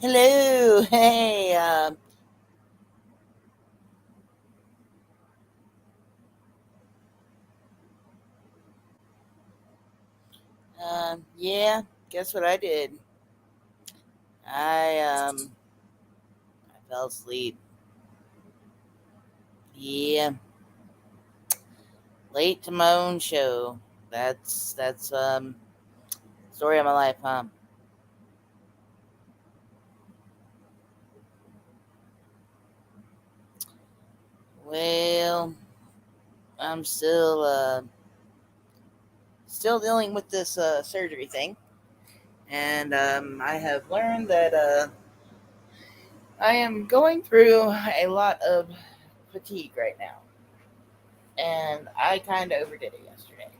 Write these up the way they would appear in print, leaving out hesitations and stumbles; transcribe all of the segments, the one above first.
Hello. Hey. Yeah. Guess what I did? I fell asleep. Yeah. Late to my own show. That's story of my life, huh? Well, I'm still dealing with this surgery thing, and I have learned that I am going through a lot of fatigue right now, and I kind of overdid it yesterday.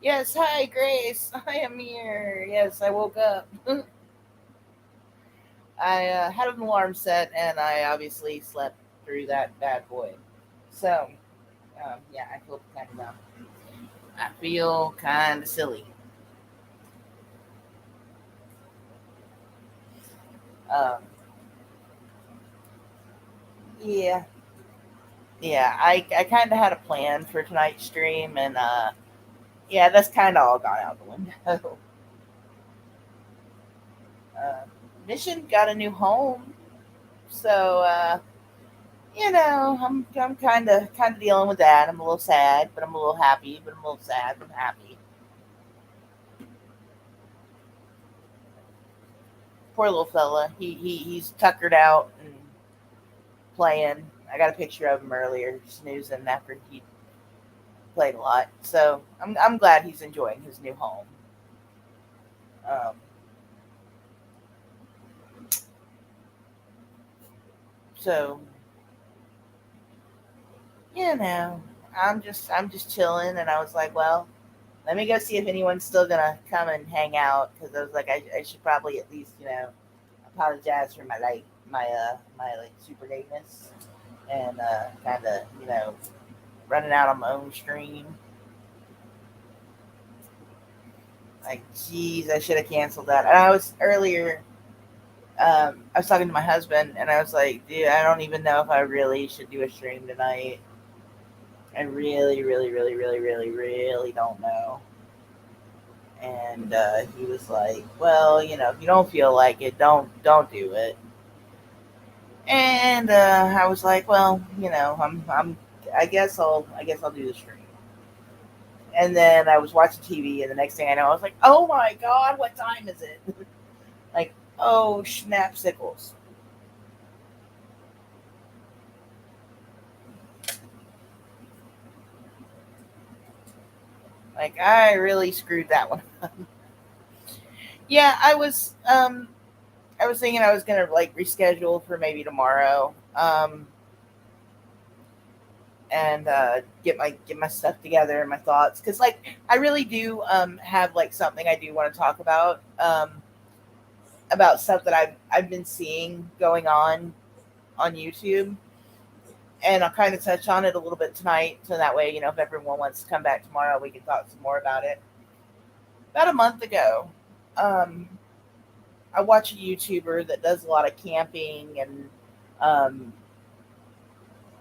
Yes, hi Grace. I am here. Yes, I woke up. I had an alarm set, and I obviously slept through that bad boy. So, yeah, I feel kind of dumb. I feel kind of silly. Um, yeah, yeah. I kind of had a plan for tonight's stream, and yeah, that's kind of all gone out the window. Uh, Mission got a new home, so I'm kind of dealing with that. I'm a little sad, but I'm a little happy. But I'm a little sad, but I'm happy. Poor little fella. He's tuckered out and playing. I got a picture of him earlier, snoozing after he played a lot. So I'm glad he's enjoying his new home. Um, so you know, I'm just chilling, and I was like, well, let me go see if anyone's still gonna come and hang out because I was like, I should probably at least apologize for my like super gayness and kind of running out on my own stream. Like, geez, I should have canceled that. And I was earlier. I was talking to my husband, and I was like, dude, I don't even know if I really should do a stream tonight. I really, really, really, really, really, really don't know. And he was like, well, if you don't feel like it, don't do it. And I was like, well, I guess I'll do the stream. And then I was watching TV, and the next thing I know, I was like, oh my god, what time is it? Like, oh snapsicles. Like, I really screwed that one. Yeah, I was thinking I was gonna like reschedule for maybe tomorrow, and get my stuff together and my thoughts, because like I really do have like something I do want to talk about stuff that I've been seeing going on YouTube, and I'll kind of touch on it a little bit tonight, so that way if everyone wants to come back tomorrow, we can talk some more about it. About a month ago, um, I watch a YouTuber that does a lot of camping and um,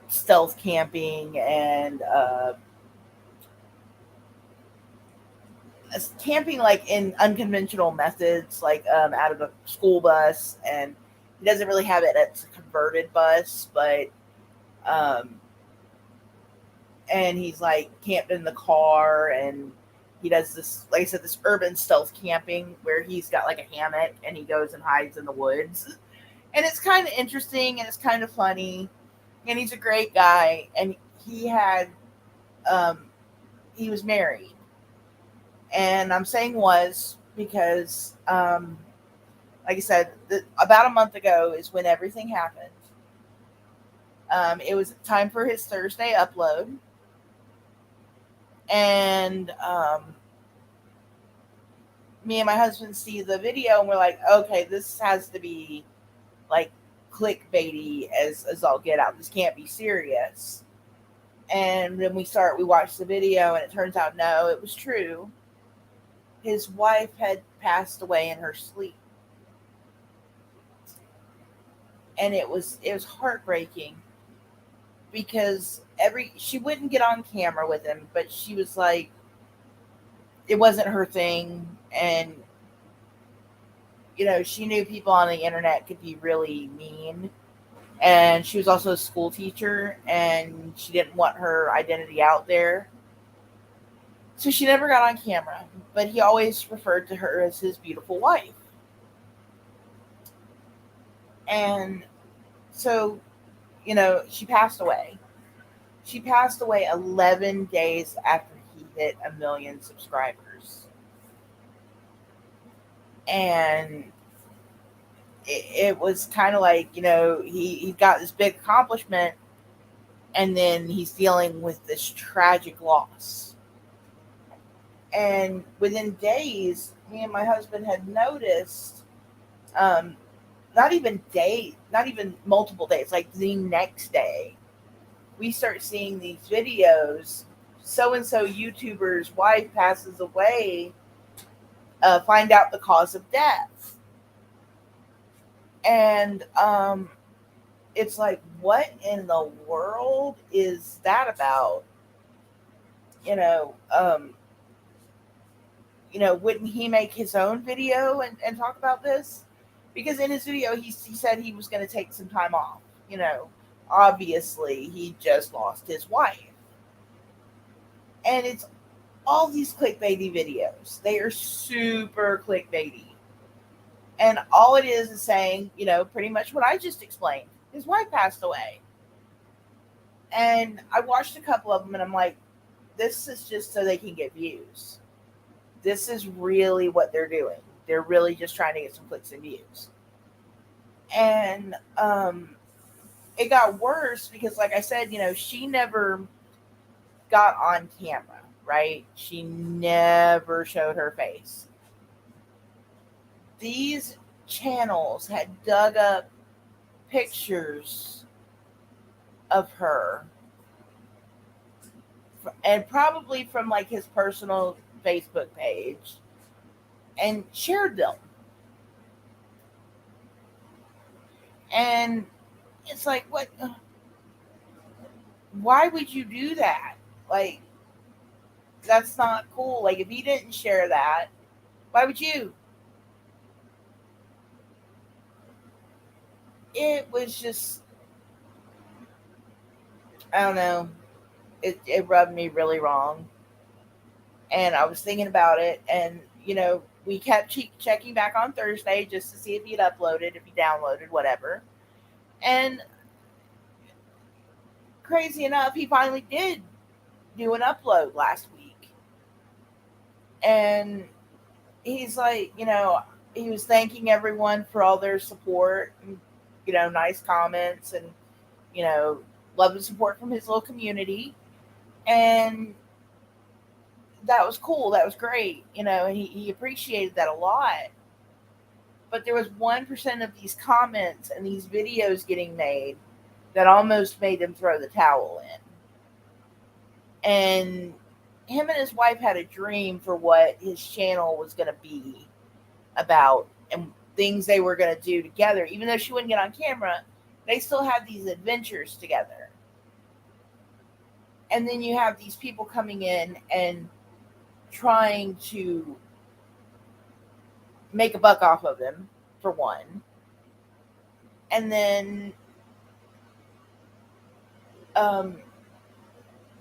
stealth camping and camping like in unconventional methods, like out of a school bus. And he doesn't really have it as a converted bus, but um, and he's like camped in the car, and he does this, like I said, this urban stealth camping where he's got like a hammock and he goes and hides in the woods. And it's kind of interesting and it's kind of funny, and he's a great guy. And he had um, he was married, and I'm saying was because like I said, about a month ago is when everything happened. It was time for his Thursday upload, and me and my husband see the video, and we're like, okay, this has to be like clickbaity as all get out. This can't be serious. And then we watch the video, and it turns out no, it was true. His wife had passed away in her sleep. and it was heartbreaking because she wouldn't get on camera with him, but she was like, it wasn't her thing, and she knew people on the internet could be really mean, and she was also a school teacher, and she didn't want her identity out there, so she never got on camera. But he always referred to her as his beautiful wife, and so she passed away. She passed away 11 days after he hit 1 million subscribers. And it was kind of like, he got this big accomplishment, and then he's dealing with this tragic loss. And within days, me and my husband had noticed, um, not even days, not even multiple days, like the next day, we start seeing these videos. So and so YouTuber's wife passes away. Find out the cause of death, and it's like, what in the world is that about? You know, um, wouldn't he make his own video and talk about this? Because in his video, he said he was going to take some time off. Obviously, he just lost his wife. And it's all these clickbaity videos. They are super clickbaity. And all it is saying, pretty much what I just explained. His wife passed away. And I watched a couple of them, and I'm like, this is just so they can get views. This is really what they're doing. They're really just trying to get some clicks and views. And it got worse because, like I said, she never got on camera, right? She never showed her face. These channels had dug up pictures of her, and probably from like his personal Facebook page, and shared them. And it's like, what? Why would you do that? Like, that's not cool. Like, if he didn't share that, why would you? It was just, I don't know. It rubbed me really wrong. And I was thinking about it, and, we kept checking back on Thursday just to see if he'd uploaded, if he downloaded, whatever. And crazy enough, he finally did do an upload last week. And he's like, he was thanking everyone for all their support and, nice comments, and, love and support from his little community. And that was cool. That was great. And he appreciated that a lot. But there was 1% of these comments and these videos getting made that almost made him throw the towel in. And him and his wife had a dream for what his channel was going to be about and things they were going to do together. Even though she wouldn't get on camera, they still had these adventures together. And then you have these people coming in and trying to make a buck off of him, for one. And then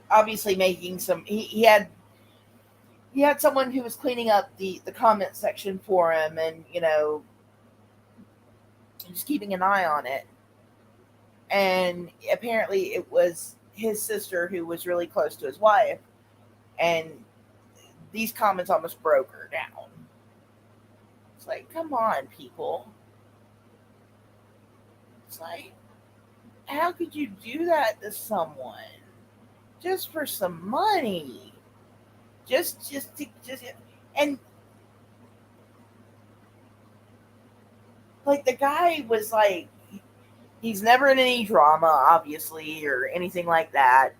obviously making some, he had someone who was cleaning up the comment section for him, and just keeping an eye on it. And apparently it was his sister who was really close to his wife, and these comments almost broke her down. It's like, come on, people. It's like, how could you do that to someone just for some money? Just and like, the guy was like, he's never in any drama, obviously, or anything like that.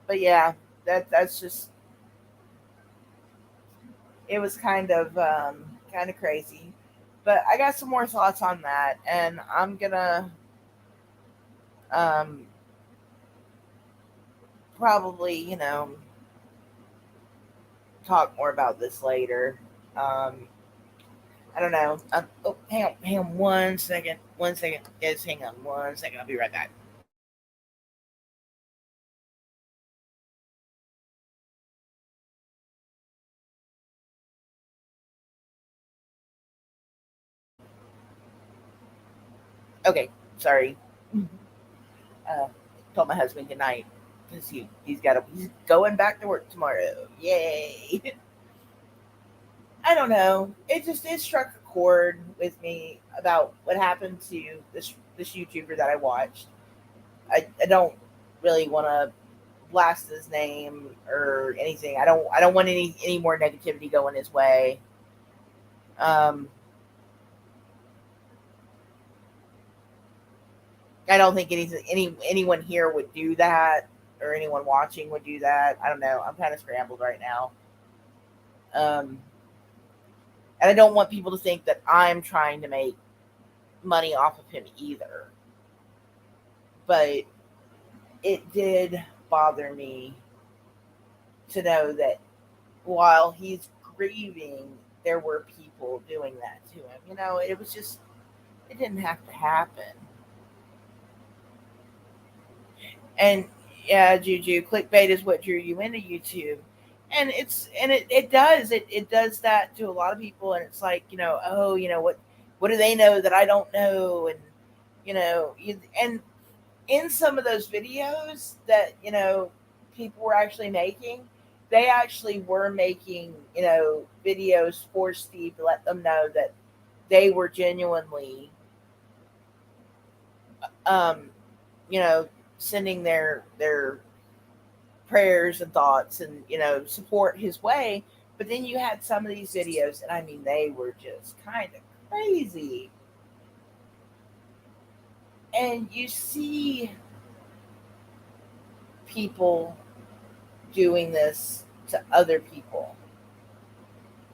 But yeah, that's just, it was kind of crazy. But I got some more thoughts on that, and I'm gonna um, probably, talk more about this later. Um, I don't know. Oh, hang on 1 second. 1 second. Guys, hang on 1 second. I'll be right back. Okay, sorry. Uh, told my husband good night because he's going back to work tomorrow. Yay! I don't know. It struck a chord with me about what happened to this YouTuber that I watched. I don't really want to blast his name or anything. I don't want any more negativity going his way. Um, I don't think anyone here would do that, or anyone watching would do that. I don't know. I'm kind of scrambled right now. Um, and I don't want people to think that I'm trying to make money off of him either. But it did bother me to know that while he's grieving, there were people doing that to him. It was just, it didn't have to happen. And yeah, Juju, clickbait is what drew you into YouTube. And it does that to a lot of people. And it's like, oh, what do they know that I don't know? And, and in some of those videos that, people were actually making, they actually were making, videos for Steve to let them know that they were genuinely, um, you know, sending their prayers and thoughts and support his way. But then you had some of these videos, and I mean, they were just kind of crazy. And you see people doing this to other people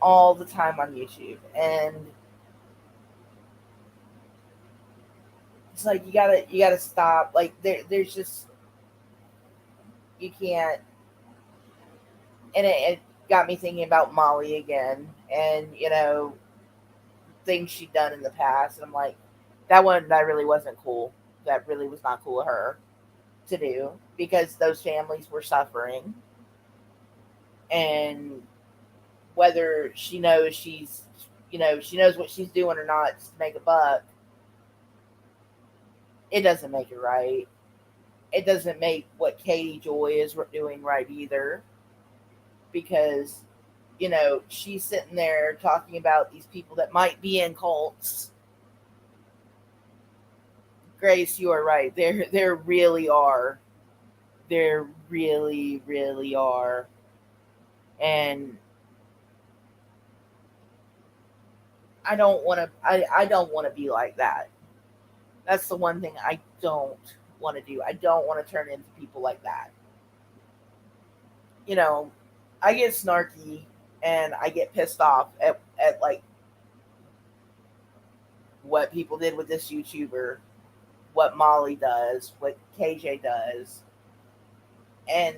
all the time on YouTube, and it's like you gotta stop. Like there's just, you can't. And it got me thinking about Molly again, and things she'd done in the past, and I'm like, that really wasn't cool. That really was not cool of her to do, because those families were suffering, and whether she knows what she's doing or not just to make a buck, it doesn't make it right. It doesn't make what Katie Joy is doing right either, because she's sitting there talking about these people that might be in cults. Grace, you are right. There really are. There really, really are. And I don't want to be like that. That's the one thing I don't want to do. I don't want to turn into people like that. You know, I get snarky and I get pissed off at like what people did with this YouTuber, what Molly does, what KJ does, and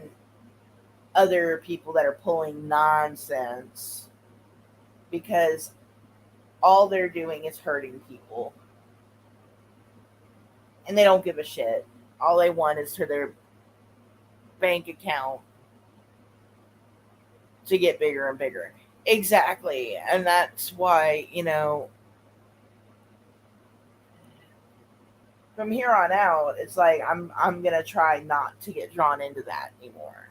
other people that are pulling nonsense, because all they're doing is hurting people, and they don't give a shit. All they want is for their bank account to get bigger and bigger. Exactly. And that's why, from here on out, it's like I'm gonna try not to get drawn into that anymore.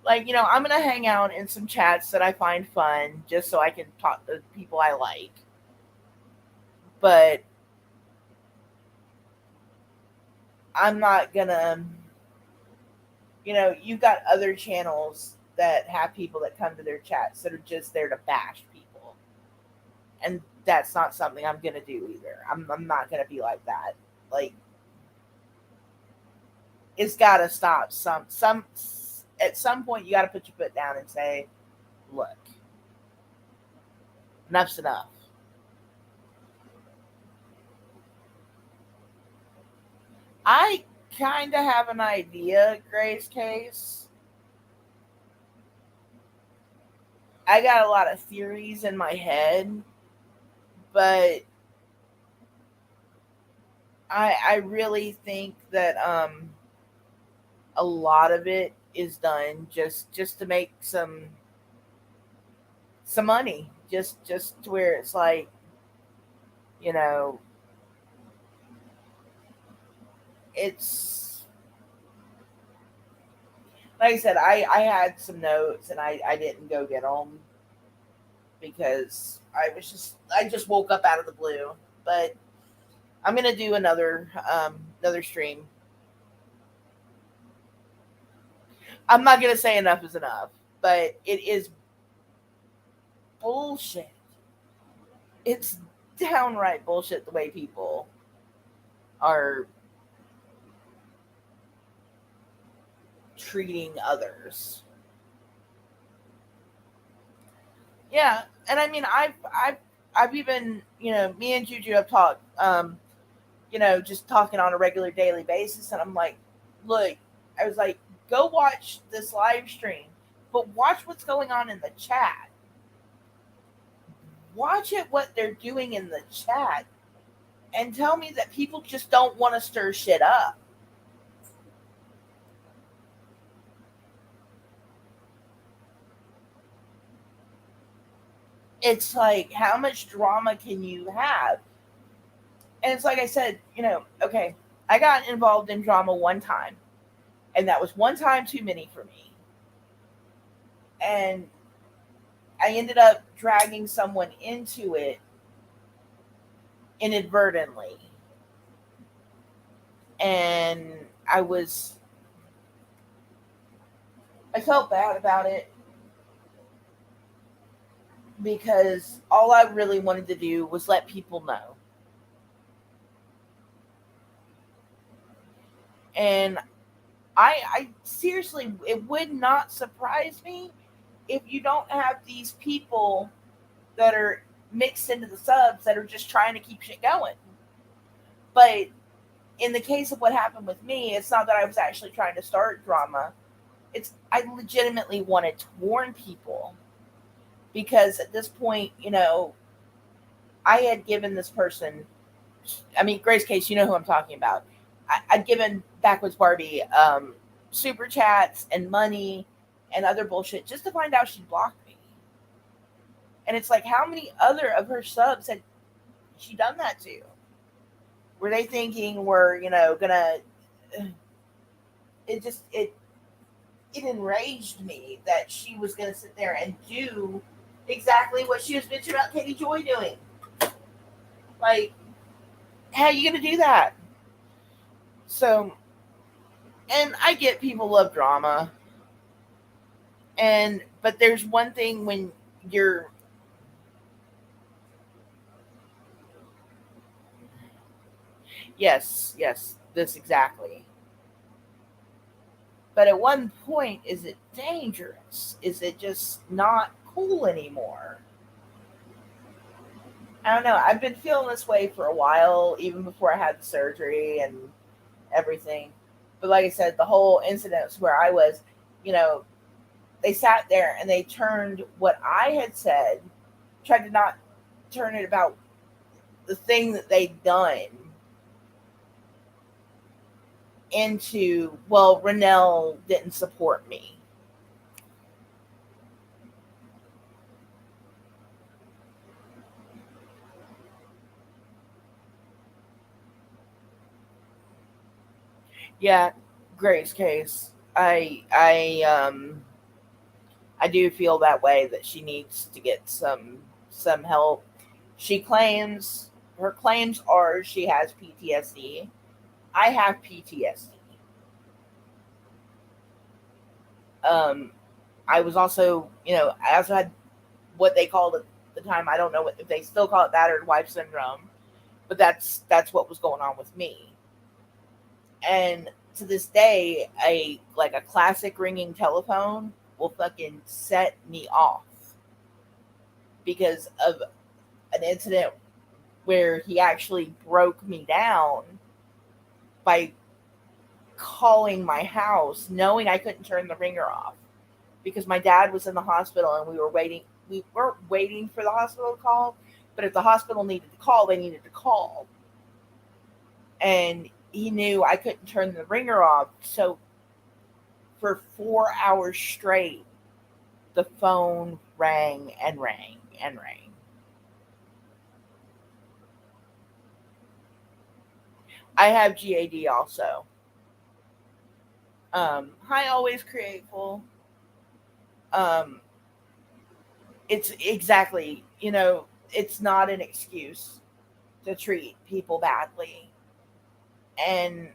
Like, I'm gonna hang out in some chats that I find fun just so I can talk to people I like. But I'm not gonna, you've got other channels that have people that come to their chats that are just there to bash people. And that's not something I'm gonna do either. I'm not gonna be like that. Like, it's gotta stop. Some At some point you gotta put your foot down and say, look, enough's enough. I kind of have an idea, Grace Case. I got a lot of theories in my head, but I really think that a lot of it is done just to make some money, just to where it's like, you know, it's like I said, I had some notes and I didn't go get them because I just woke up out of the blue. But I'm gonna do another stream. I'm not gonna say enough is enough, but it is bullshit. It's downright bullshit the way people are treating others. Yeah, and I mean, I've even, me and Juju have talked, just talking on a regular daily basis, and I'm like, look, I was like, go watch this live stream, but watch what's going on in the chat. Watch it, what they're doing in the chat, and tell me that people just don't want to stir shit up. It's like, how much drama can you have? And it's like I said, okay, I got involved in drama one time, and that was one time too many for me. And I ended up dragging someone into it inadvertently. And I felt bad about it because all I really wanted to do was let people know. And I seriously, it would not surprise me if you don't have these people that are mixed into the subs that are just trying to keep shit going. But in the case of what happened with me, it's not that I was actually trying to start drama. It's I legitimately wanted to warn people because at this point, I had given this person, I mean, Grace Case, you know who I'm talking about. I'd given Backwoods Barbie super chats and money and other bullshit just to find out she blocked me. And it's like, how many other of her subs had she done that to? Were they thinking we're, gonna? It enraged me that she was gonna sit there and do exactly what she was bitching about Katie Joy doing. Like, how are you gonna do that? So, and I get people love drama, but there's one thing when you're yes, this exactly. But at one point, is it dangerous? Is it just not cool anymore? I don't know. I've been feeling this way for a while, even before I had the surgery and everything. But like I said, the whole incident where I was, you know, they sat there and they turned what I had said, tried to not turn it about the thing that they'd done into, well, Rennell didn't support me. Yeah, Grace Case. I do feel that way, that she needs to get some help. She claims, her claims are she has PTSD. I have PTSD. Um, I was also, I also had what they called at the time. I don't know if they still call it battered wife syndrome, but that's what was going on with me. And to this day, a classic ringing telephone will fucking set me off because of an incident where he actually broke me down by calling my house knowing I couldn't turn the ringer off because my dad was in the hospital and we weren't waiting for the hospital to call, but if the hospital needed to call, they needed to call. And he knew I couldn't turn the ringer off. So for 4 hours straight, the phone rang and rang and rang. I have GAD also. Hi, always grateful. Um, it's exactly, it's not an excuse to treat people badly. And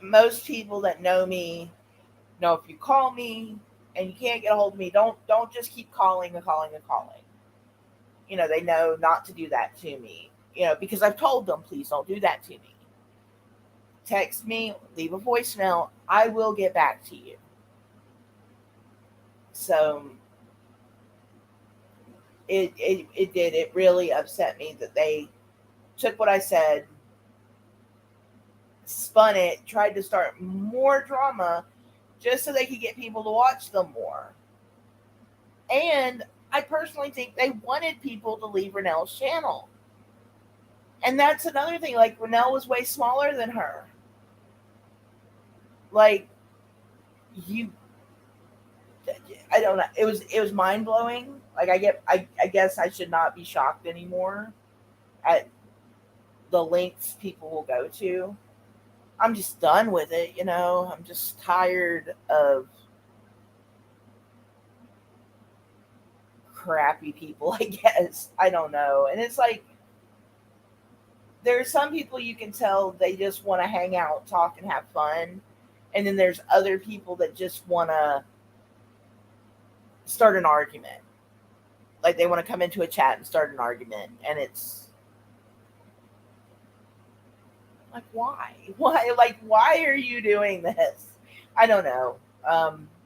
most people that know me know if you call me and you can't get a hold of me, don't just keep calling and calling and calling. They know not to do that to me. Because I've told them, please don't do that to me. Text me, leave a voicemail. I will get back to you. So it did. It really upset me that they took what I said, spun it, tried to start more drama just so they could get people to watch them more. And I personally think they wanted people to leave Renell's channel. And that's another thing. Like, Renell was way smaller than her. Like, you, I don't know. It was mind blowing. Like, I guess I should not be shocked anymore at the lengths people will go to. I'm just done with it. I'm just tired of crappy people, I guess. I don't know. And it's like, there are some people you can tell they just want to hang out, talk, and have fun. And then there's other people that just want to start an argument. Like, they want to come into a chat and start an argument. And it's like, why? Why? Like, why are you doing this? I don't know.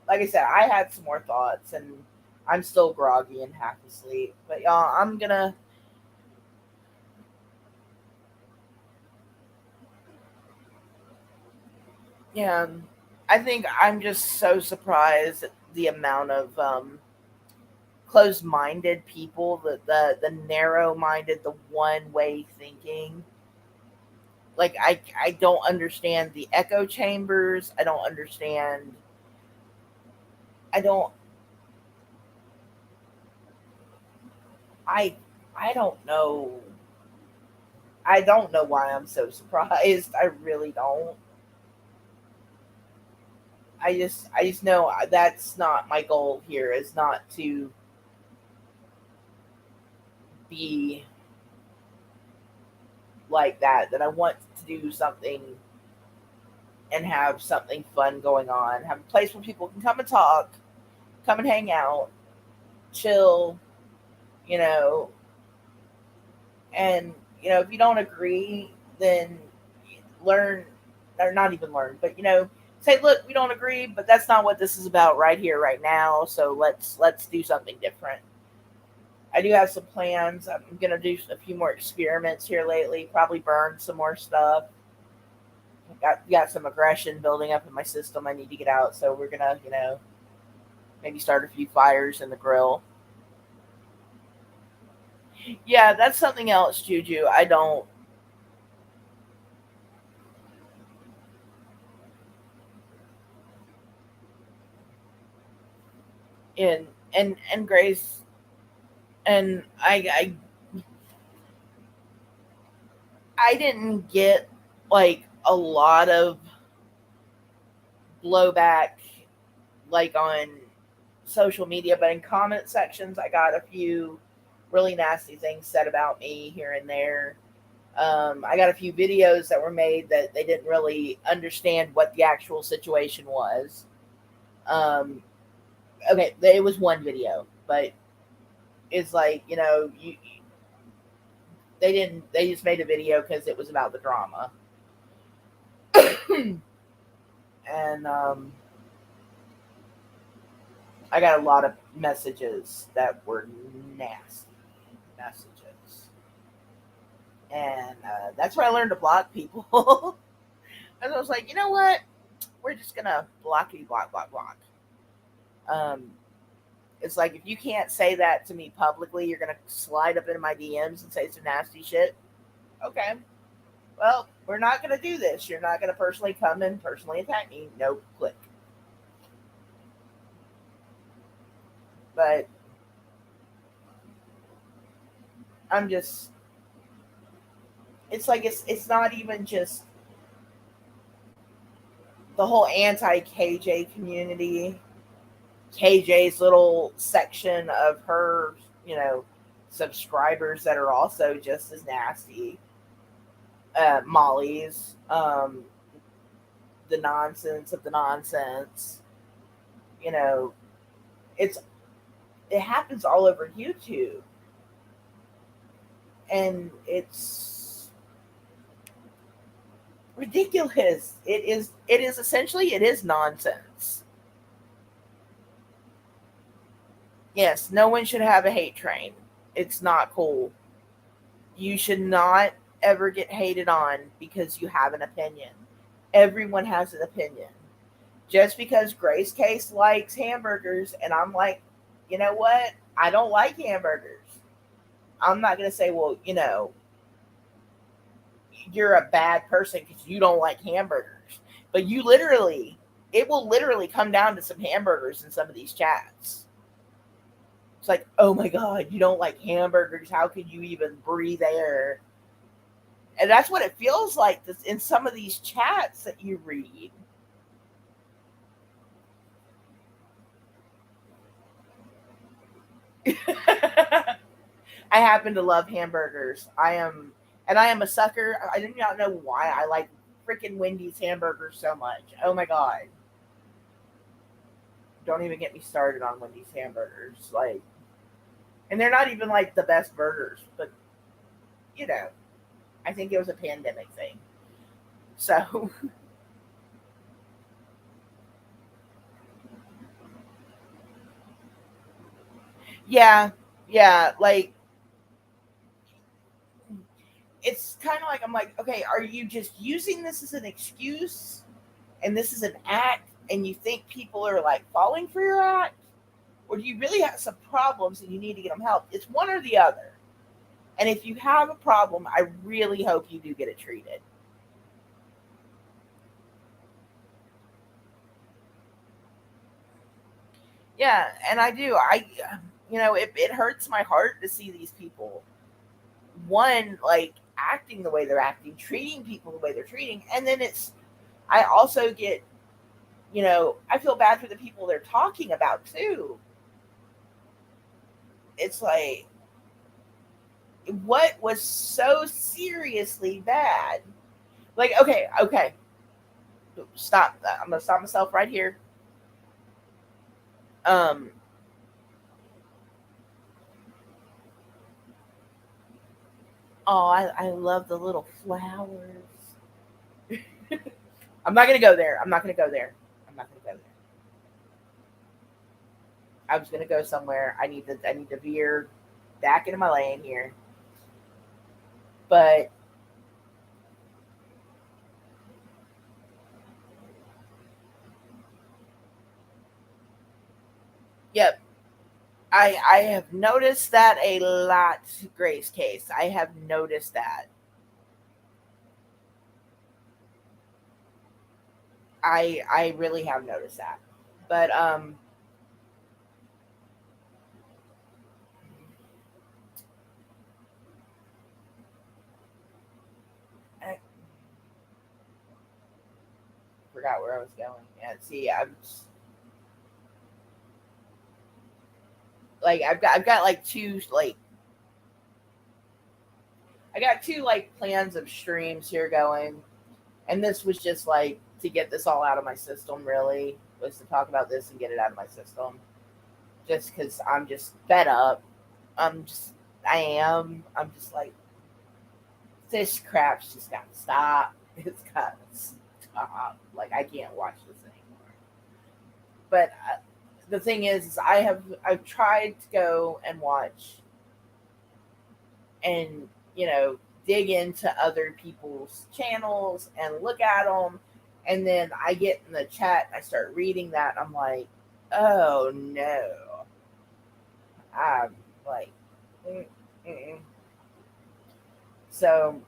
Like I said, I had some more thoughts, and I'm still groggy and half asleep. But y'all, I'm gonna. Yeah, I think I'm just so surprised at the amount of closed-minded people, the narrow-minded, the one-way thinking. Like, I don't understand the echo chambers. I don't understand. I don't. I I don't know. I don't know why I'm so surprised. I really don't. I just know that's not my goal here. Is not to be like that. That I want to do something and have something fun going on. Have a place where people can come and talk, come and hang out, chill, you know, and if you don't agree, then learn, or not even learn, but say, look, we don't agree, but that's not what this is about right here, right now. So let's do something different. I do have some plans. I'm gonna do a few more experiments here lately. Probably burn some more stuff. Got some aggression building up in my system. I need to get out. So we're gonna maybe start a few fires in the grill. Yeah, that's something else, Juju. I don't. And Grace, and I didn't get like a lot of blowback like on social media, but in comment sections I got a few really nasty things said about me here and there. I got a few videos that were made that they didn't really understand what the actual situation was. Um, okay, it was one video, but it's like, they didn't. They just made a video because it was about the drama, and I got a lot of messages that were nasty messages, And that's when I learned to block people. And I was like, you know what? We're just gonna blockity block block block. Um, it's like if you can't say that to me publicly, you're gonna slide up into my DMs and say some nasty shit. Okay, well, we're not gonna do this. You're not gonna personally come and personally attack me. No, click. But I'm just. It's like it's not even just the whole anti KJ community. KJ's little section of her, you know, subscribers that are also just as nasty. Molly's, the nonsense of the nonsense. You know, it's it happens all over YouTube, and it's ridiculous. It is essentially it is nonsense. Yes, no one should have a hate train. It's not cool. You should not ever get hated on because you have an opinion. Everyone has an opinion. Just because Grace Case likes hamburgers and I'm like, you know what? I don't like hamburgers. I'm not going to say, well, you know, you're a bad person because you don't like hamburgers. But you literally, it will literally come down to some hamburgers in some of these chats. It's like, oh my God, you don't like hamburgers. How could you even breathe air? And that's what it feels like in some of these chats that you read. I happen to love hamburgers. I am a sucker. I do not know why I like freaking Wendy's hamburgers so much. Oh my God. Don't even get me started on Wendy's hamburgers. Like, and they're not even like the best burgers, but you know, I think it was a pandemic thing. So, yeah, yeah, like it's kind of like I'm like, okay, are you just using this as an excuse and this is an act and you think people are like falling for your act? Or do you really have some problems and you need to get them help? It's one or the other. And if you have a problem, I really hope you do get it treated. Yeah, and I do. You know, it hurts my heart to see these people, one, like acting the way they're acting, treating people the way they're treating. And then I also get, you know, I feel bad for the people they're talking about too. It's like, what was so seriously bad? Like, okay, okay, stop. I'm gonna stop myself right here. Um, oh, I love the little flowers. I'm not gonna go there. I'm not gonna go there. I'm not gonna go there. I was gonna go somewhere. I need to veer back into my lane here. But yep, I have noticed that a lot, Grace Case. I have noticed that. I really have noticed that. But I forgot where I was going. Yeah, see, I'm like I've got like two like I got two like plans of streams here going, and this was just like to get this all out of my system. Really, was to talk about this and get it out of my system. Just because I'm just fed up. I'm just I am. I'm just like this crap's just got to stop. It's got to stop. Like I can't watch this anymore. But the thing is I've tried to go and watch and you know dig into other people's channels and look at them. And then I get in the chat and I start reading that. I'm like, oh no. I'm like, mm, mm. So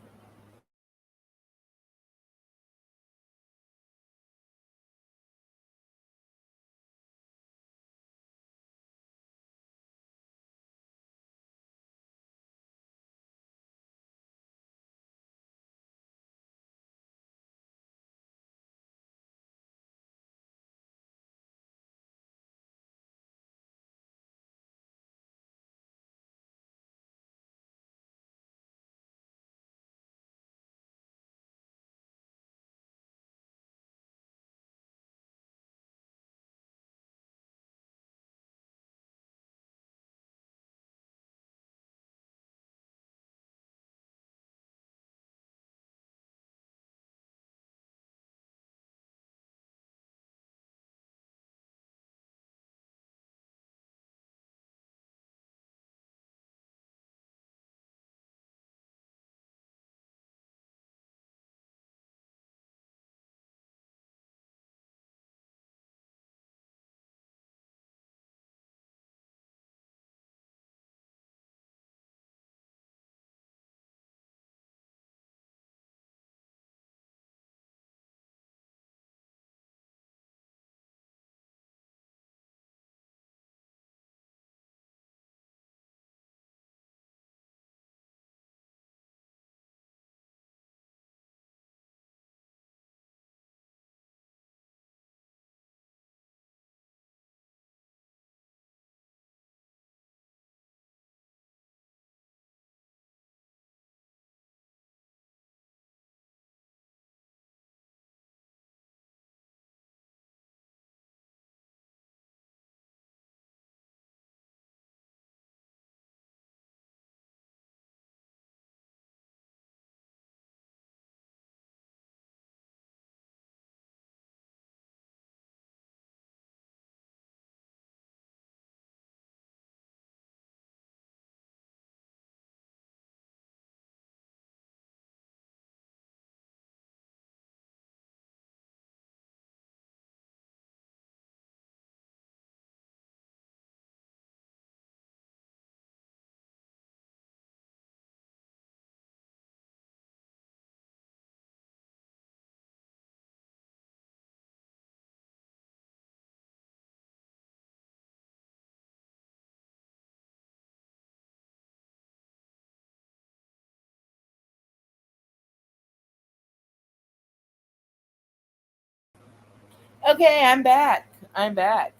okay, I'm back. I'm back.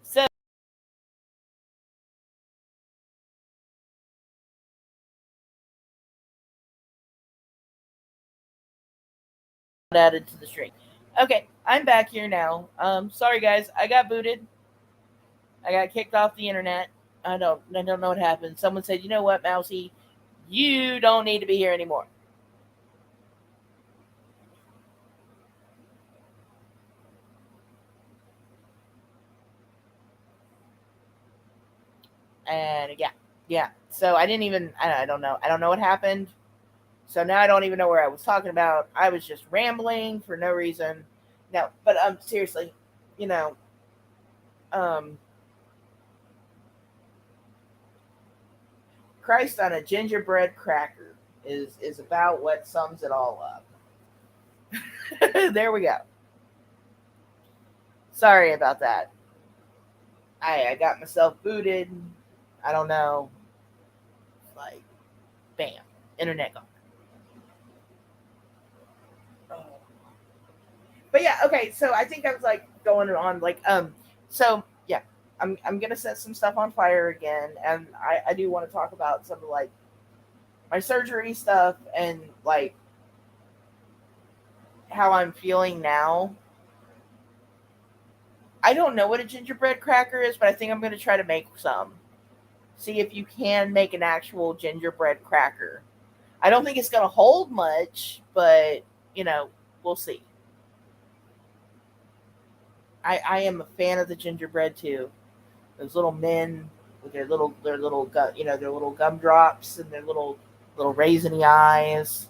So added to the stream. Okay, I'm back here now. Sorry guys, I got booted. I got kicked off the internet. I don't know what happened. Someone said, you know what, Mousy, you don't need to be here anymore. And yeah. So I didn't even. I don't know. I don't know what happened. So now I don't even know where I was talking about. I was just rambling for no reason. No, but seriously, you know, um, Christ on a gingerbread cracker is about what sums it all up. There we go. Sorry about that. I got myself booted. I don't know. Like, bam, internet gone. Oh. But yeah, okay. So I think I was like going on like So yeah, I'm gonna set some stuff on fire again, and I do want to talk about some of like my surgery stuff and like how I'm feeling now. I don't know what a gingerbread cracker is, but I think I'm gonna try to make some. See if you can make an actual gingerbread cracker. I don't think it's gonna hold much, but you know, we'll see. I am a fan of the gingerbread too. Those little men with their little their little their little gumdrops and their little Little raisiny eyes.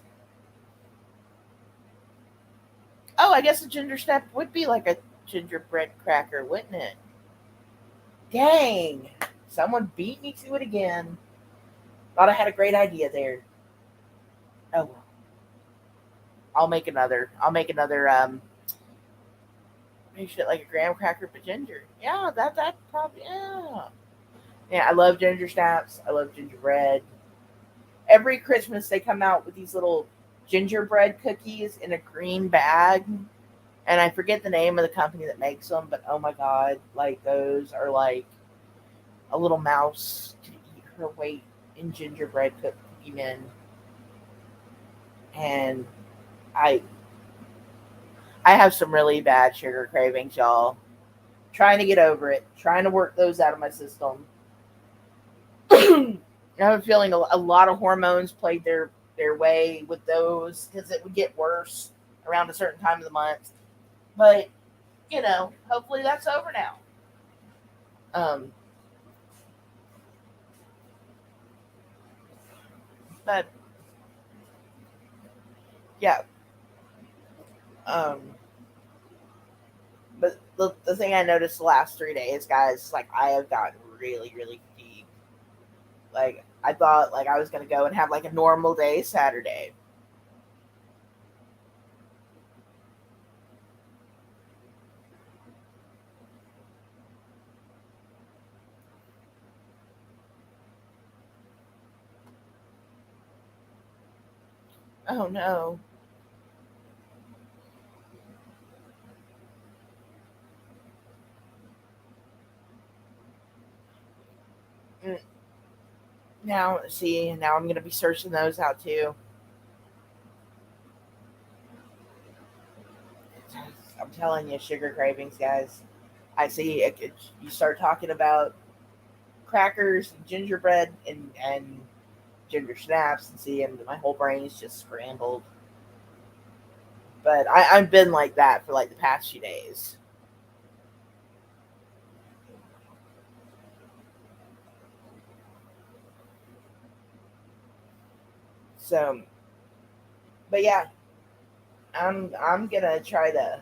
Oh, I guess a ginger snap would be like a gingerbread cracker, wouldn't it? Dang. Someone beat me to it again. Thought I had a great idea there. Oh well. I'll make another make shit like a graham cracker but ginger. Yeah, that probably yeah. Yeah, I love ginger snaps. I love gingerbread. Every Christmas they come out with these little gingerbread cookies in a green bag. And I forget the name of the company that makes them, but oh my god, like those are like a little mouse to eat her weight in gingerbread cookie men. And I I have some really bad sugar cravings, y'all. Trying to get over it, trying to work those out of my system. I have a feeling a lot of hormones played their way with those because it would get worse around a certain time of the month. But hopefully that's over now. Um, but yeah, um, but the thing I noticed the last 3 days, guys, is like I have gotten really, really fatigued. Like I thought, like I was gonna go and have like a normal day Saturday. Oh no. Mm, Now, see, now I'm gonna be searching those out too. I'm telling you, sugar cravings, guys. I see. You start talking about crackers, and gingerbread, and ginger snaps, and see, and my whole brain is just scrambled. But I've been like that for like the past few days. So, but yeah, I'm gonna try to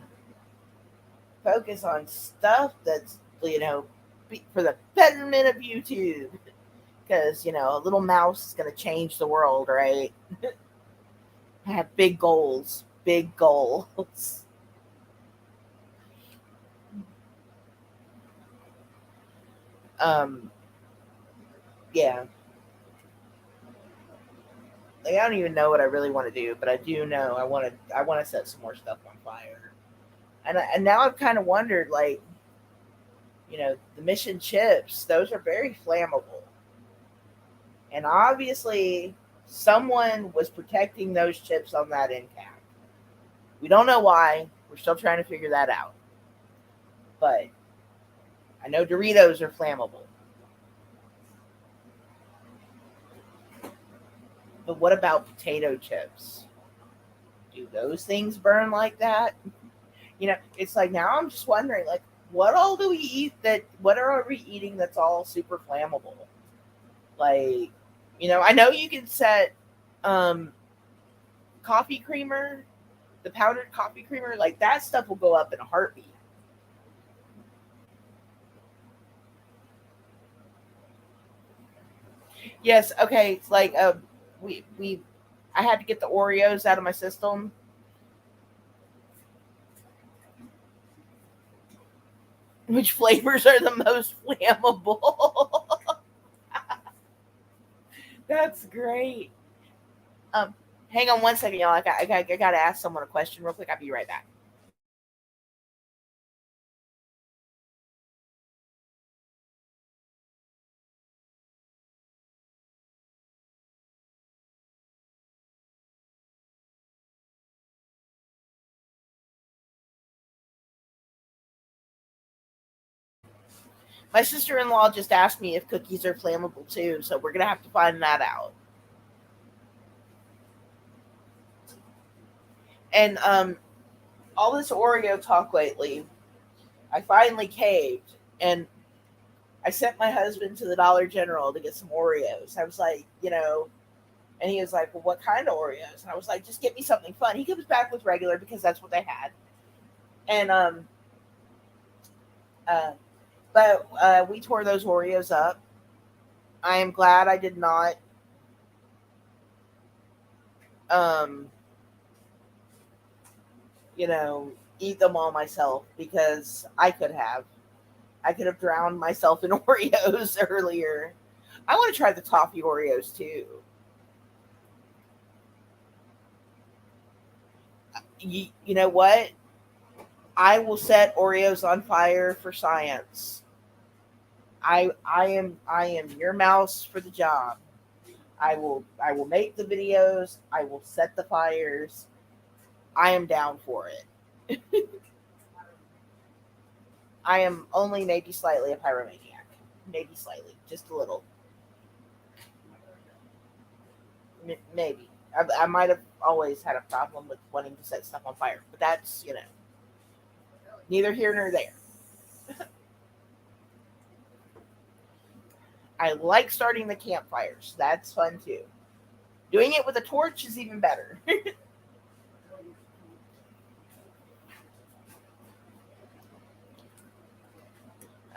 focus on stuff that's for the betterment of YouTube, because a little mouse is gonna change the world, right? I have big goals, big goals. um, yeah, like I don't even know what I really want to do, but I do know I want to set some more stuff on fire. And now I've kind of wondered, like, the mission chips, those are very flammable. And obviously, someone was protecting those chips on that end cap. We don't know why. We're still trying to figure that out. But I know Doritos are flammable. But what about potato chips? Do those things burn like that? It's like now I'm just wondering, like, what all do we eat what are we eating that's all super flammable? Like, I know you can set um, coffee creamer, the powdered coffee creamer, like that stuff will go up in a heartbeat. Yes, okay. It's like we I had to get the Oreos out of my system. Which flavors are the most flammable? That's great. Um, Hang on one second, y'all. I got to ask someone a question real quick. I'll be right back. My sister-in-law just asked me if cookies are flammable too, so we're gonna have to find that out. And all this Oreo talk lately, I finally caved, and I sent my husband to the Dollar General to get some Oreos. I was like, And he was like, well, what kind of Oreos? And I was like, just get me something fun. He comes back with regular because that's what they had. And uh, but we tore those Oreos up. I am glad I did not um, you know, eat them all myself because I could have drowned myself in Oreos earlier. I want to try the toffee Oreos too. You know what? I will set Oreos on fire for science. I am your mouse for the job. I will make the videos. I will set the fires. I am down for it. I am only maybe slightly a pyromaniac. Maybe slightly, just a little. Maybe. I might have always had a problem with wanting to set stuff on fire, but that's, neither here nor there. I like starting the campfires. That's fun too. Doing it with a torch is even better.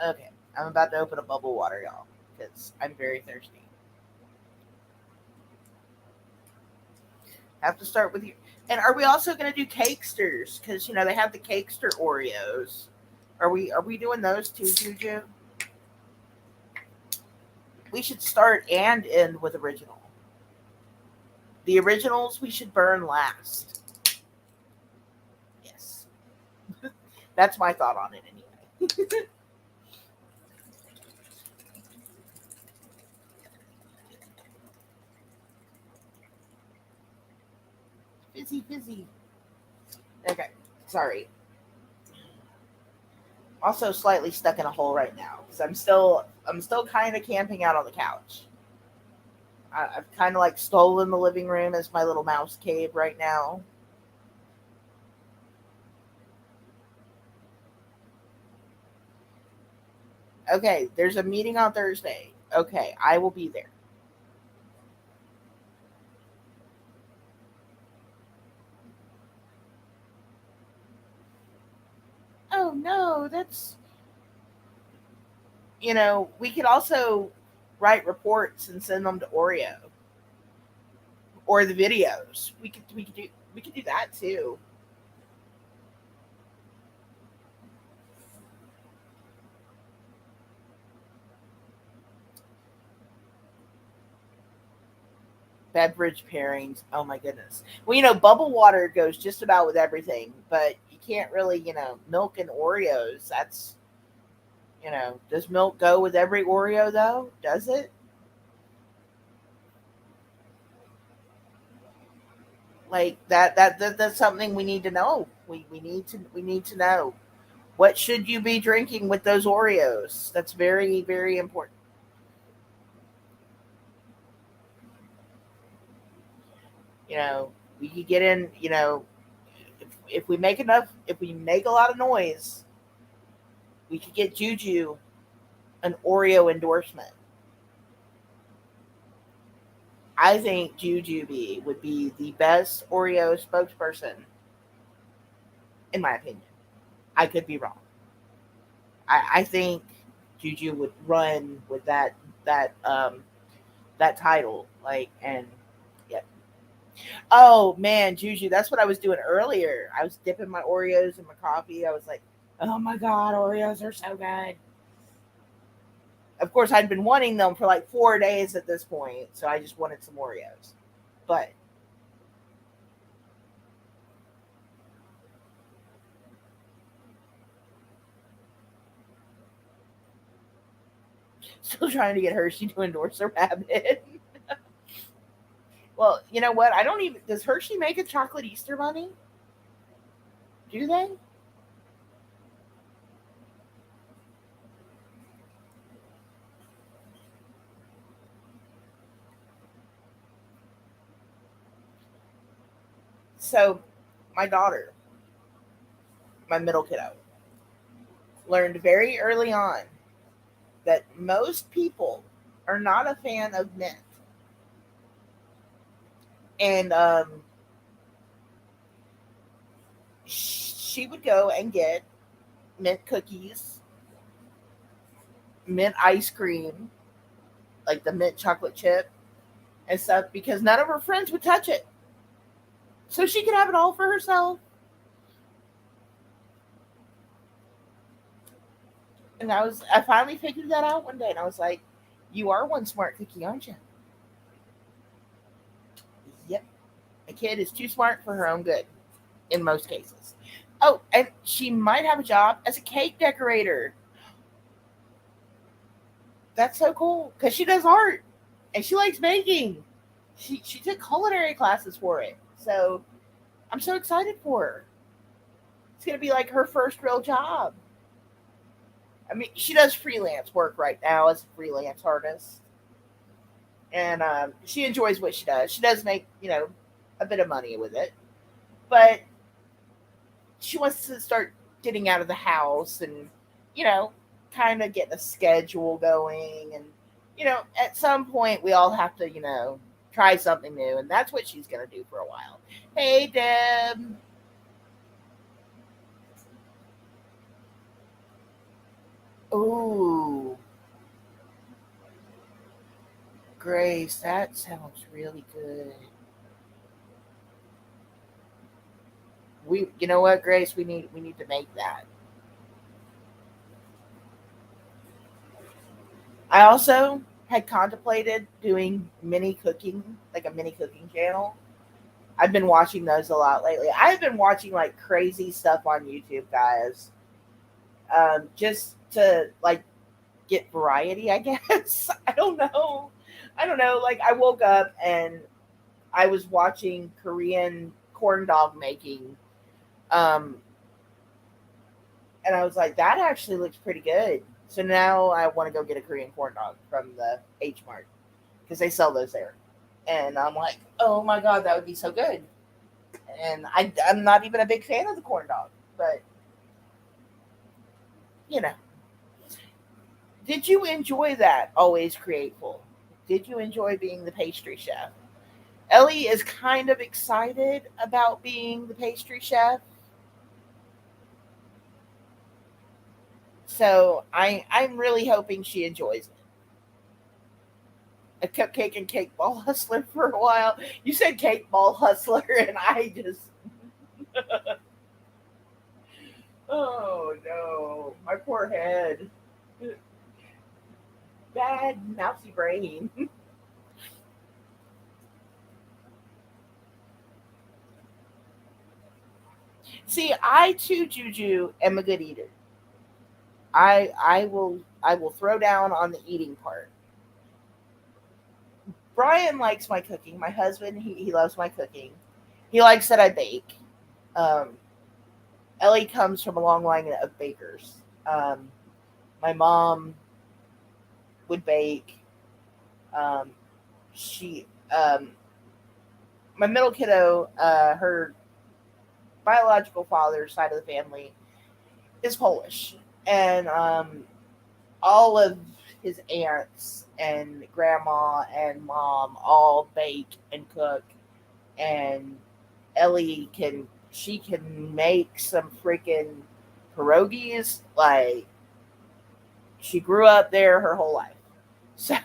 Okay, I'm about to open a bubble water, y'all, because I'm very thirsty. Have to start with you. And are we also going to do cakesters? Because they have the cakester Oreos. Are we doing those too, Juju? We should start and end with original. The originals we should burn last. Yes, that's my thought on it anyway. Fizzy, fizzy. Okay, sorry. Also, slightly stuck in a hole right now because I'm still kind of camping out on the couch. I've kind of like stolen the living room as my little mouse cave right now. Okay, there's a meeting on Thursday. Okay, I will be there. Oh no, we could also write reports and send them to Oreo or the videos. We could do that too. Beverage pairings. Oh my goodness. Well, bubble water goes just about with everything, but you can't really, milk and Oreos. Does milk go with every Oreo though? Does it? Like that's something we need to know. We need to know. What should you be drinking with those Oreos? That's very, very important. You know, we could get in, if we make enough, if we make a lot of noise, we could get Juju an Oreo endorsement. I think Jujubee would be the best Oreo spokesperson, in my opinion. I could be wrong. I think Juju would run with that title, like, and yeah. Oh man, Juju, that's what I was doing earlier. I was dipping my Oreos in my coffee. I was like, oh my god, Oreos are so good. Of course, I'd been wanting them for like 4 days at this point, so I just wanted some Oreos. But still trying to get Hershey to endorse a rabbit. Well, you know what? I don't even. Does Hershey make a chocolate Easter bunny? Do they? So, my daughter, my middle kiddo, learned very early on that most people are not a fan of mint. And she would go and get mint cookies, mint ice cream, like the mint chocolate chip and stuff, because none of her friends would touch it. So she could have it all for herself. And I finally figured that out one day, and I was like, "You are one smart cookie, aren't you?" Yep. A kid is too smart for her own good in most cases. Oh, and she might have a job as a cake decorator. That's so cool because she does art and she likes baking. She took culinary classes for it, so I'm so excited for her. It's gonna be like her first real job. I mean, she does freelance work right now as a freelance artist, and she enjoys what she does. She does make a bit of money with it, but she wants to start getting out of the house and you know kind of getting a schedule going, and at some point we all have to try something new, and that's what she's going to do for a while. Hey, Deb. Ooh, Grace, that sounds really good. You know what, Grace, we need to make that. I also had contemplated doing mini cooking, like a mini cooking channel. I've been watching those a lot lately. I've been watching like crazy stuff on YouTube, guys, just to like get variety, I guess. I don't know. I don't know. Like I woke up and I was watching Korean corn dog making, um, and I was like, that actually looks pretty good. So now I want to go get a Korean corn dog from the H Mart because they sell those there. And I'm like, oh my god, that would be so good. And I'm not even a big fan of the corn dog, but you know, did you enjoy that? Always grateful. Did you enjoy being the pastry chef? Ellie is kind of excited about being the pastry chef, so I'm really hoping she enjoys it. A cupcake and cake ball hustler for a while. You said cake ball hustler, and I just oh no, my poor head. Bad mousy brain. See, I too, Juju, am a good eater. I will throw down on the eating part. Brian likes my cooking. My husband, he loves my cooking. He likes that I bake. Um, Ellie comes from a long line of bakers. Um, my mom would bake. Um, she, my middle kiddo, her biological father's side of the family is Polish, and all of his aunts and grandma and mom all bake and cook, and Ellie can make some freaking pierogies. Like she grew up there her whole life. So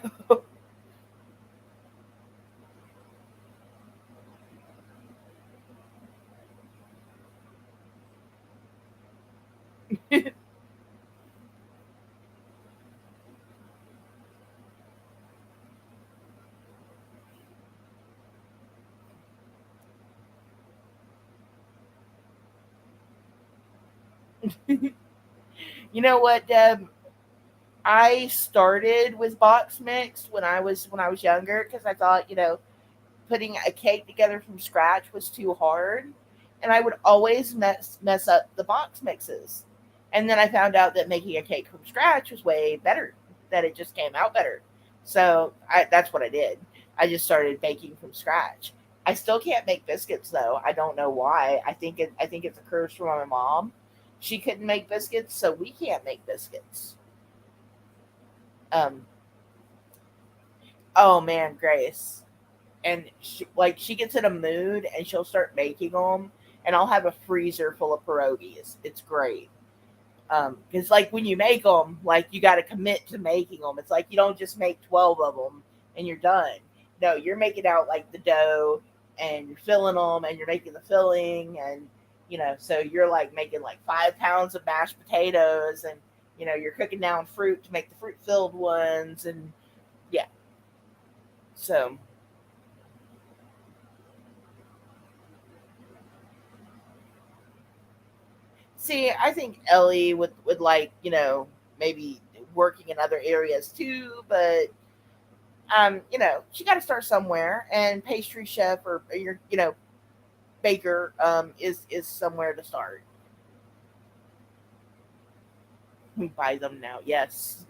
you know what, Deb? I started with box mix when I was younger because I thought putting a cake together from scratch was too hard, and I would always mess up the box mixes. And then I found out that making a cake from scratch was way better. That it just came out better. So that's what I did. I just started baking from scratch. I still can't make biscuits though. I don't know why. I think it's a curse from my mom. She couldn't make biscuits, so we can't make biscuits. Um. Oh man, Grace. and she gets in a mood and she'll start making them, and I'll have a freezer full of pierogies. It's great. Because like when you make them, like you got to commit to making them. It's like you don't just make 12 of them and you're done. No, you're making out like the dough, and you're filling them, and you're making the filling, and so you're like making like 5 pounds of mashed potatoes, and you're cooking down fruit to make the fruit filled ones, and yeah. So see, I think Ellie would like maybe working in other areas too, but she got to start somewhere, and pastry chef or your baker is somewhere to start. We buy them now, yes.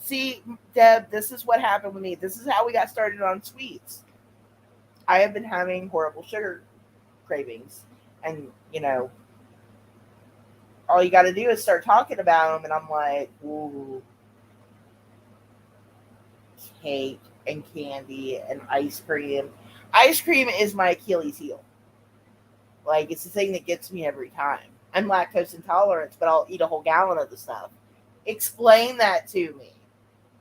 See, Deb, this is what happened with me. This is how we got started on sweets. I have been having horrible sugar cravings, and all you got to do is start talking about them, and I'm like, ooh, cake and candy and ice cream. Ice cream is my Achilles heel. Like it's the thing that gets me every time. I'm lactose intolerant, but I'll eat a whole gallon of the stuff. Explain that to me.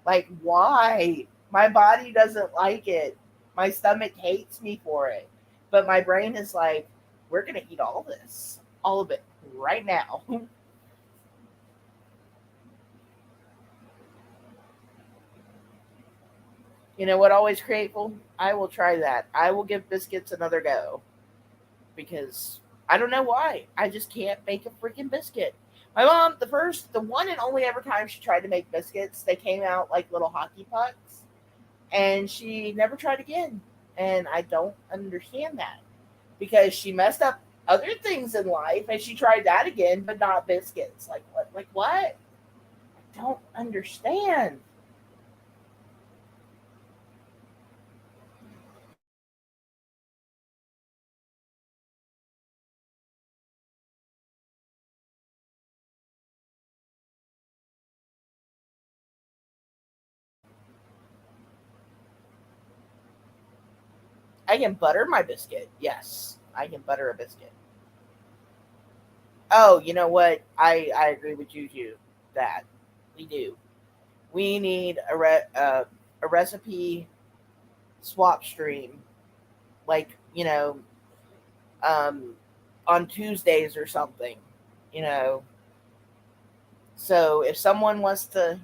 Like why? My body doesn't like it. My stomach hates me for it. But my brain is like, we're gonna eat all this. All of it right now. You know what always grateful? I will try that. I will give biscuits another go. Because I don't know why. I just can't make a freaking biscuit. My mom, the one and only ever time she tried to make biscuits, they came out like little hockey pucks, and she never tried again. And I don't understand that because she messed up other things in life, and she tried that again, but not biscuits. Like what? Like what? I don't understand. I can butter my biscuit. Yes, I can butter a biscuit. Oh, you know what? I agree with you too. That we do. We need a recipe swap stream, like um, on Tuesdays or something. You know, so if someone wants to,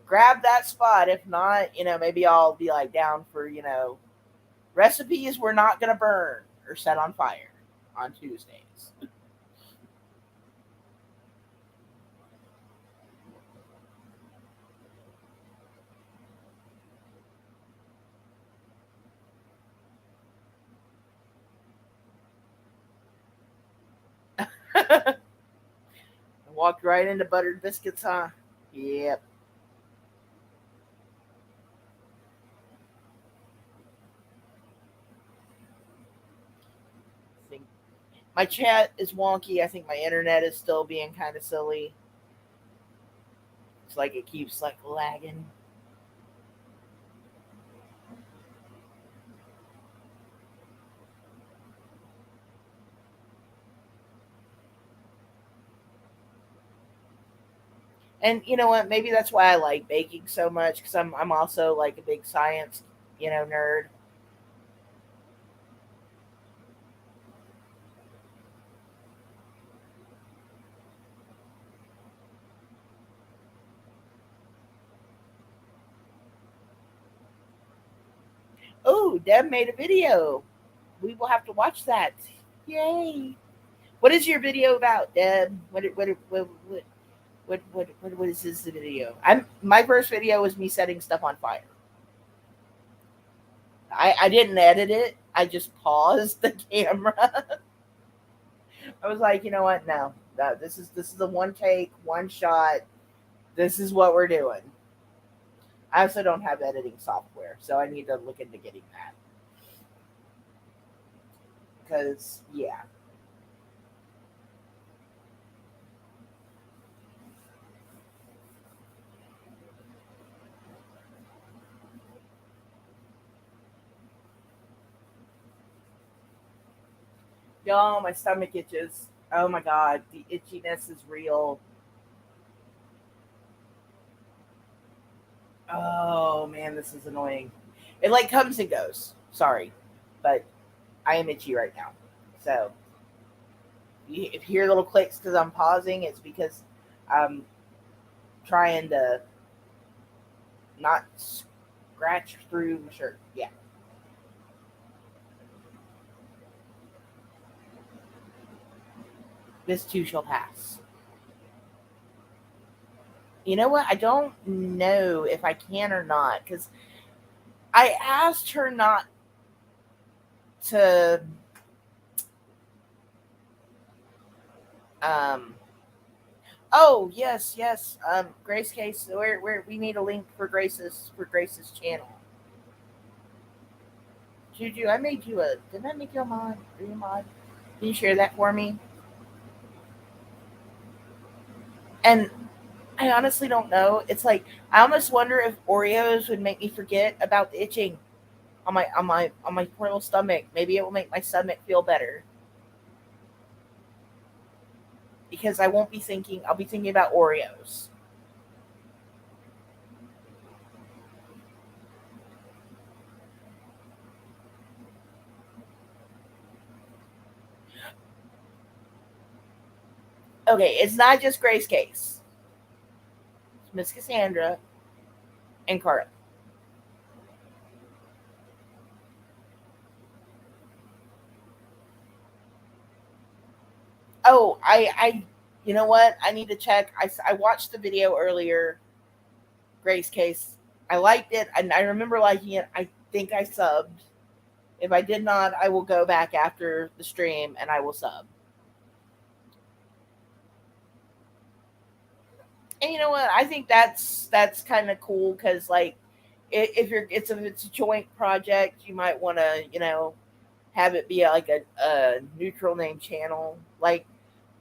grab that spot. If not, maybe I'll be like down for recipes we're not gonna burn or set on fire on Tuesdays. Walked right into buttered biscuits, huh? Yep. I think my chat is wonky. I think my internet is still being kind of silly. It's like it keeps like lagging. And you know what? Maybe that's why I like baking so much because I'm also like a big science nerd. Oh, Deb made a video. We will have to watch that. Yay! What is your video about, Deb? What is this video? I'm my first video was me setting stuff on fire. I didn't edit it. I just paused the camera. I was like, you know what? No, no, this is a one take, one shot. This is what we're doing. I also don't have editing software, so I need to look into getting that. Because yeah, Y'all, my stomach itches. Oh my god, the itchiness is real. Oh man, this is annoying. It like comes and goes. Sorry, but I am itchy right now. So if you hear little clicks because I'm pausing, it's because I'm trying to not scratch through my shirt. Yeah. This too shall pass. You know what? I don't know if I can or not because I asked her not to. Um. Oh yes, yes. Grace Case. Where we need a link for Grace's channel. Juju, I made you a. Didn't I make you a mod? Are you a mod? Can you share that for me? And I honestly don't know. It's like I almost wonder if Oreos would make me forget about the itching on my poor little stomach. Maybe it will make my stomach feel better because I won't be thinking. I'll be thinking about Oreos. Okay, it's not just Grace Case. It's Miss Cassandra and Carla. Oh, you know what? I need to check. I watched the video earlier. Grace Case. I liked it, and I remember liking it. I think I subbed. If I did not, I will go back after the stream and I will sub. And you know what? I think that's kind of cool because like if it's a joint project, you might want to have it be like a neutral name channel. Like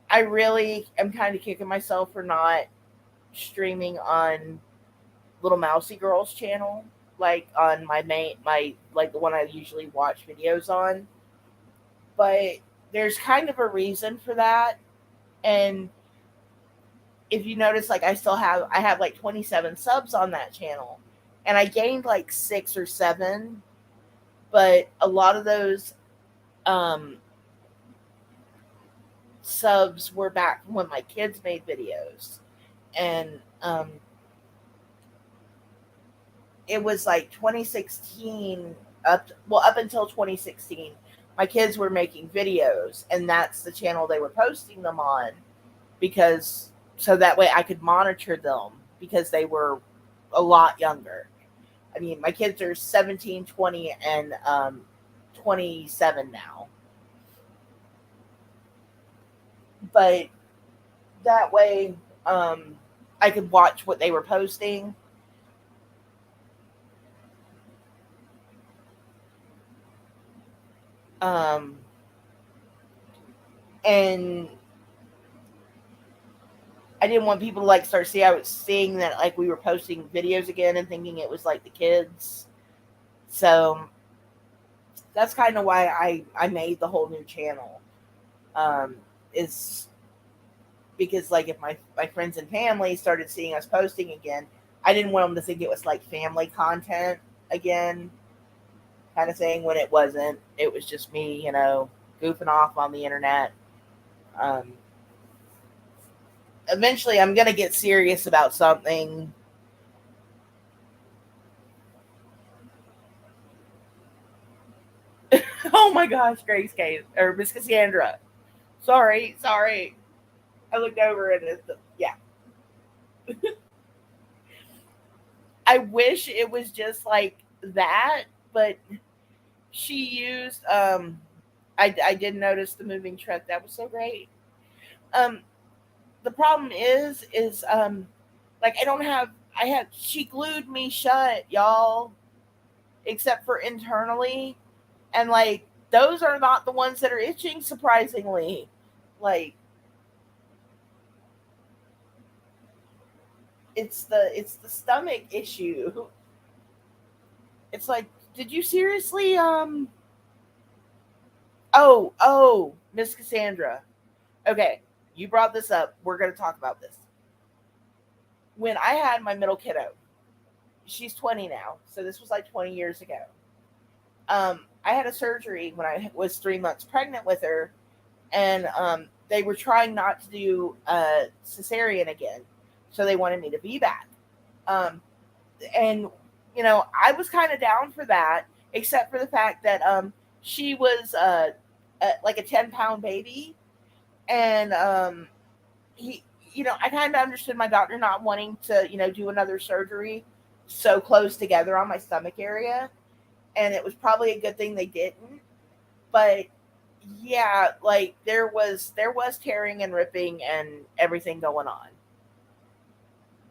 I really am kind of kicking myself for not streaming on Little Mousy Girl's channel, like on my like the one I usually watch videos on. But there's kind of a reason for that, and if you notice, like I have like 27 subs on that channel, and I gained like 6 or 7, but a lot of those um, subs were back when my kids made videos, and it was like 2016 up until 2016. My kids were making videos, and that's the channel they were posting them on because so that way I could monitor them because they were a lot younger. I mean, my kids are 17, 20, and 27 now. But that way, um, I could watch what they were posting. Um, and I didn't want people to like start seeing that like we were posting videos again and thinking it was like the kids. So that's kind of why I made the whole new channel. Is because like if my friends and family started seeing us posting again, I didn't want them to think it was like family content again, kind of thing when it wasn't. It was just me, goofing off on the internet. Um, Eventually, I'm gonna get serious about something. Oh my gosh, Grace Cave or Miss Cassandra. Sorry, sorry. I looked over and yeah. I wish it was just like that, but she used I did notice the moving truck. That was so great. Um the problem is like I have she glued me shut, y'all, except for internally, and like those are not the ones that are itching surprisingly. Like it's the stomach issue. It's like, did you seriously Oh, Miss Cassandra. Okay, you brought this up. We're going to talk about this. When I had my middle kiddo, she's 20 now, so this was like 20 years ago. I had a surgery when I was 3 months pregnant with her, and they were trying not to do cesarean again, so they wanted me to be back. Um, and I was kind of down for that, except for the fact that she was like a 10-pound baby, and he, I kind of understood my doctor not wanting to, do another surgery so close together on my stomach area, and it was probably a good thing they didn't. But yeah, like there was tearing and ripping and everything going on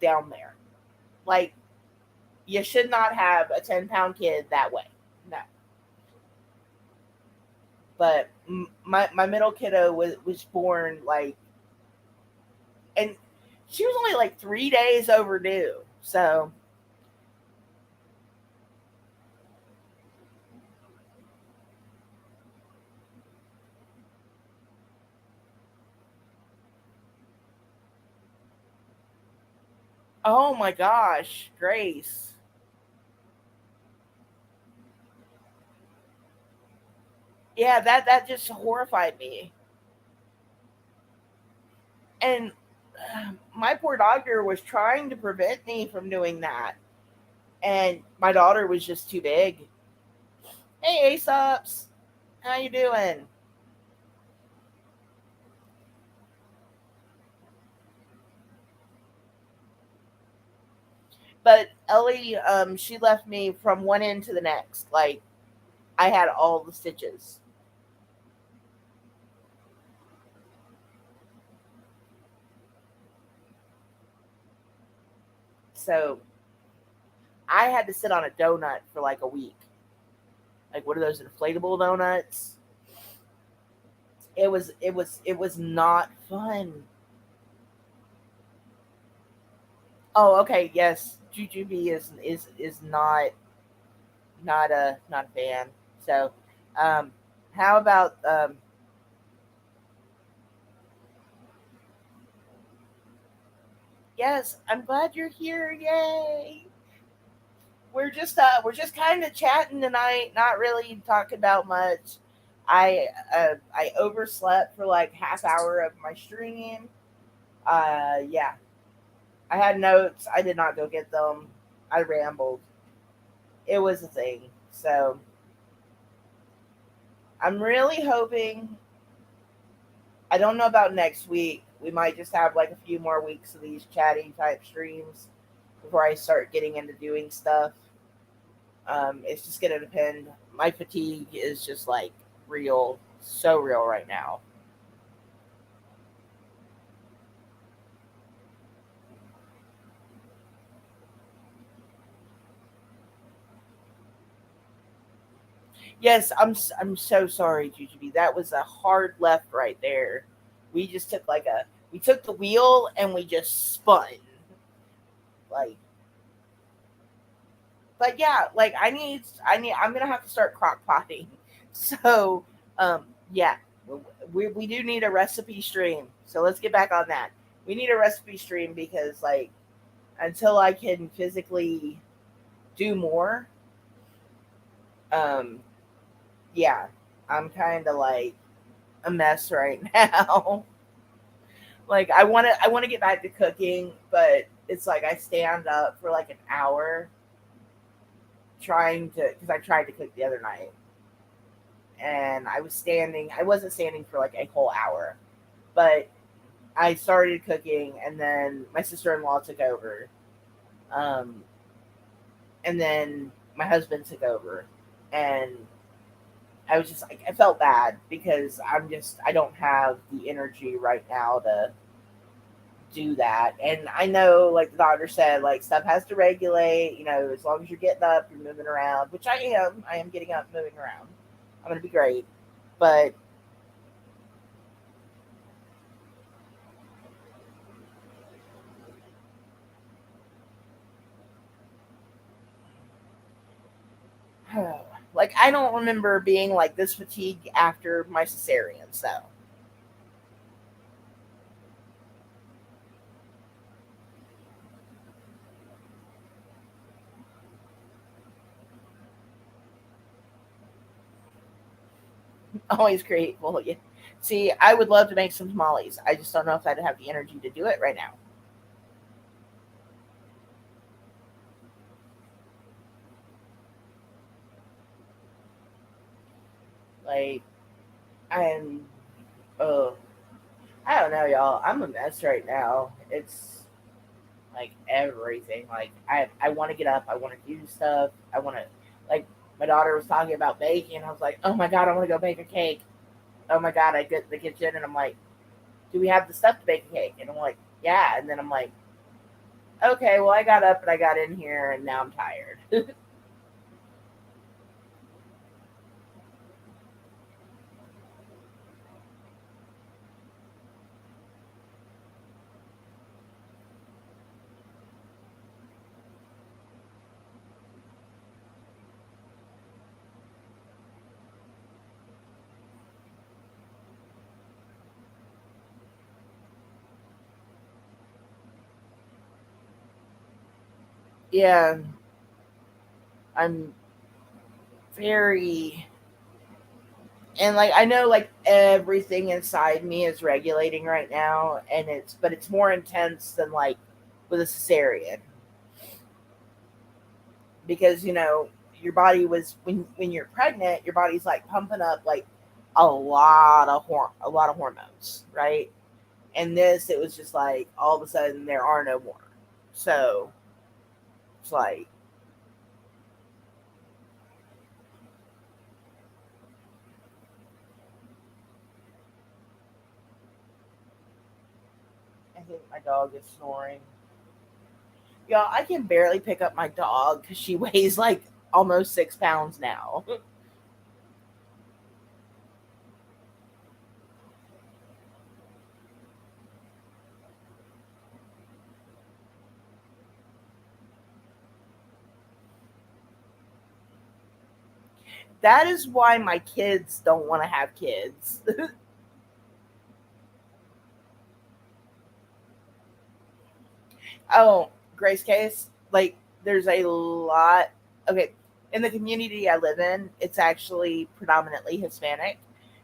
down there. Like, you should not have a 10-pound kid that way. No. But my middle kiddo was born like, and she was only like 3 days overdue. So, oh my gosh, Grace. Yeah, that just horrified me. And my poor doctor was trying to prevent me from doing that, and my daughter was just too big. Hey, Aesops, how you doing? But Ellie, she left me from one end to the next. Like, I had all the stitches, so I had to sit on a donut for like a week. Like, what are those inflatable donuts? It was not fun. Oh, okay, yes, Jujubee is not a fan. So, um, how about yes, I'm glad you're here. Yay! We're just kind of chatting tonight, not really talking about much. I overslept for like half hour of my stream. Yeah, I had notes. I did not go get them. I rambled. It was a thing. So I'm really hoping. I don't know about next week. We might just have like a few more weeks of these chatty type streams before I start getting into doing stuff. It's just gonna depend. My fatigue is just like real, so real right now. Yes, I'm so sorry, GGB. That was a hard left right there. We just took like a we took the wheel and we just spun. Like, but yeah, like I'm gonna have to start crock potting. So yeah, we do need a recipe stream. So let's get back on that. We need a recipe stream because like until I can physically do more, um yeah, I'm kind of like a mess right now. Like I want to get back to cooking, but it's like I stand up for like an hour trying to because I tried to cook the other night and I wasn't standing for like a whole hour, but I started cooking and then my sister-in-law took over. Um and then my husband took over, and I was just like I felt bad because I don't have the energy right now to do that. And I know, like the doctor said, like stuff has to regulate. As long as you're getting up, you're moving around, which I am. I am getting up, moving around. I'm gonna be great. But Like I don't remember being like this fatigued after my cesarean. So always grateful. Yeah. See, I would love to make some tamales. I just don't know if I'd have the energy to do it right now. Like I'm, uh, I don't know, y'all. I'm a mess right now. It's like everything. Like I want to get up. I want to do stuff. I want to, like, my daughter was talking about baking. I was like, oh my god, I want to go bake a cake. Oh my god, I get in the kitchen and I'm like, do we have the stuff to bake a cake? And I'm like, yeah. And then I'm like, okay, well, I got up and I got in here and now I'm tired. Yeah, I'm very, and like I know like everything inside me is regulating right now, and it's more intense than like with a cesarean because your body was when you're pregnant, your body's like pumping up like a lot of hormones, right? And this, it was just like all of a sudden there are no more. So it's like I think my dog is snoring. Y'all, I can barely pick up my dog because she weighs like almost 6 pounds now. That is why my kids don't want to have kids. Oh, Grace Case, like there's a lot. Okay, in the community I live in, it's actually predominantly Hispanic.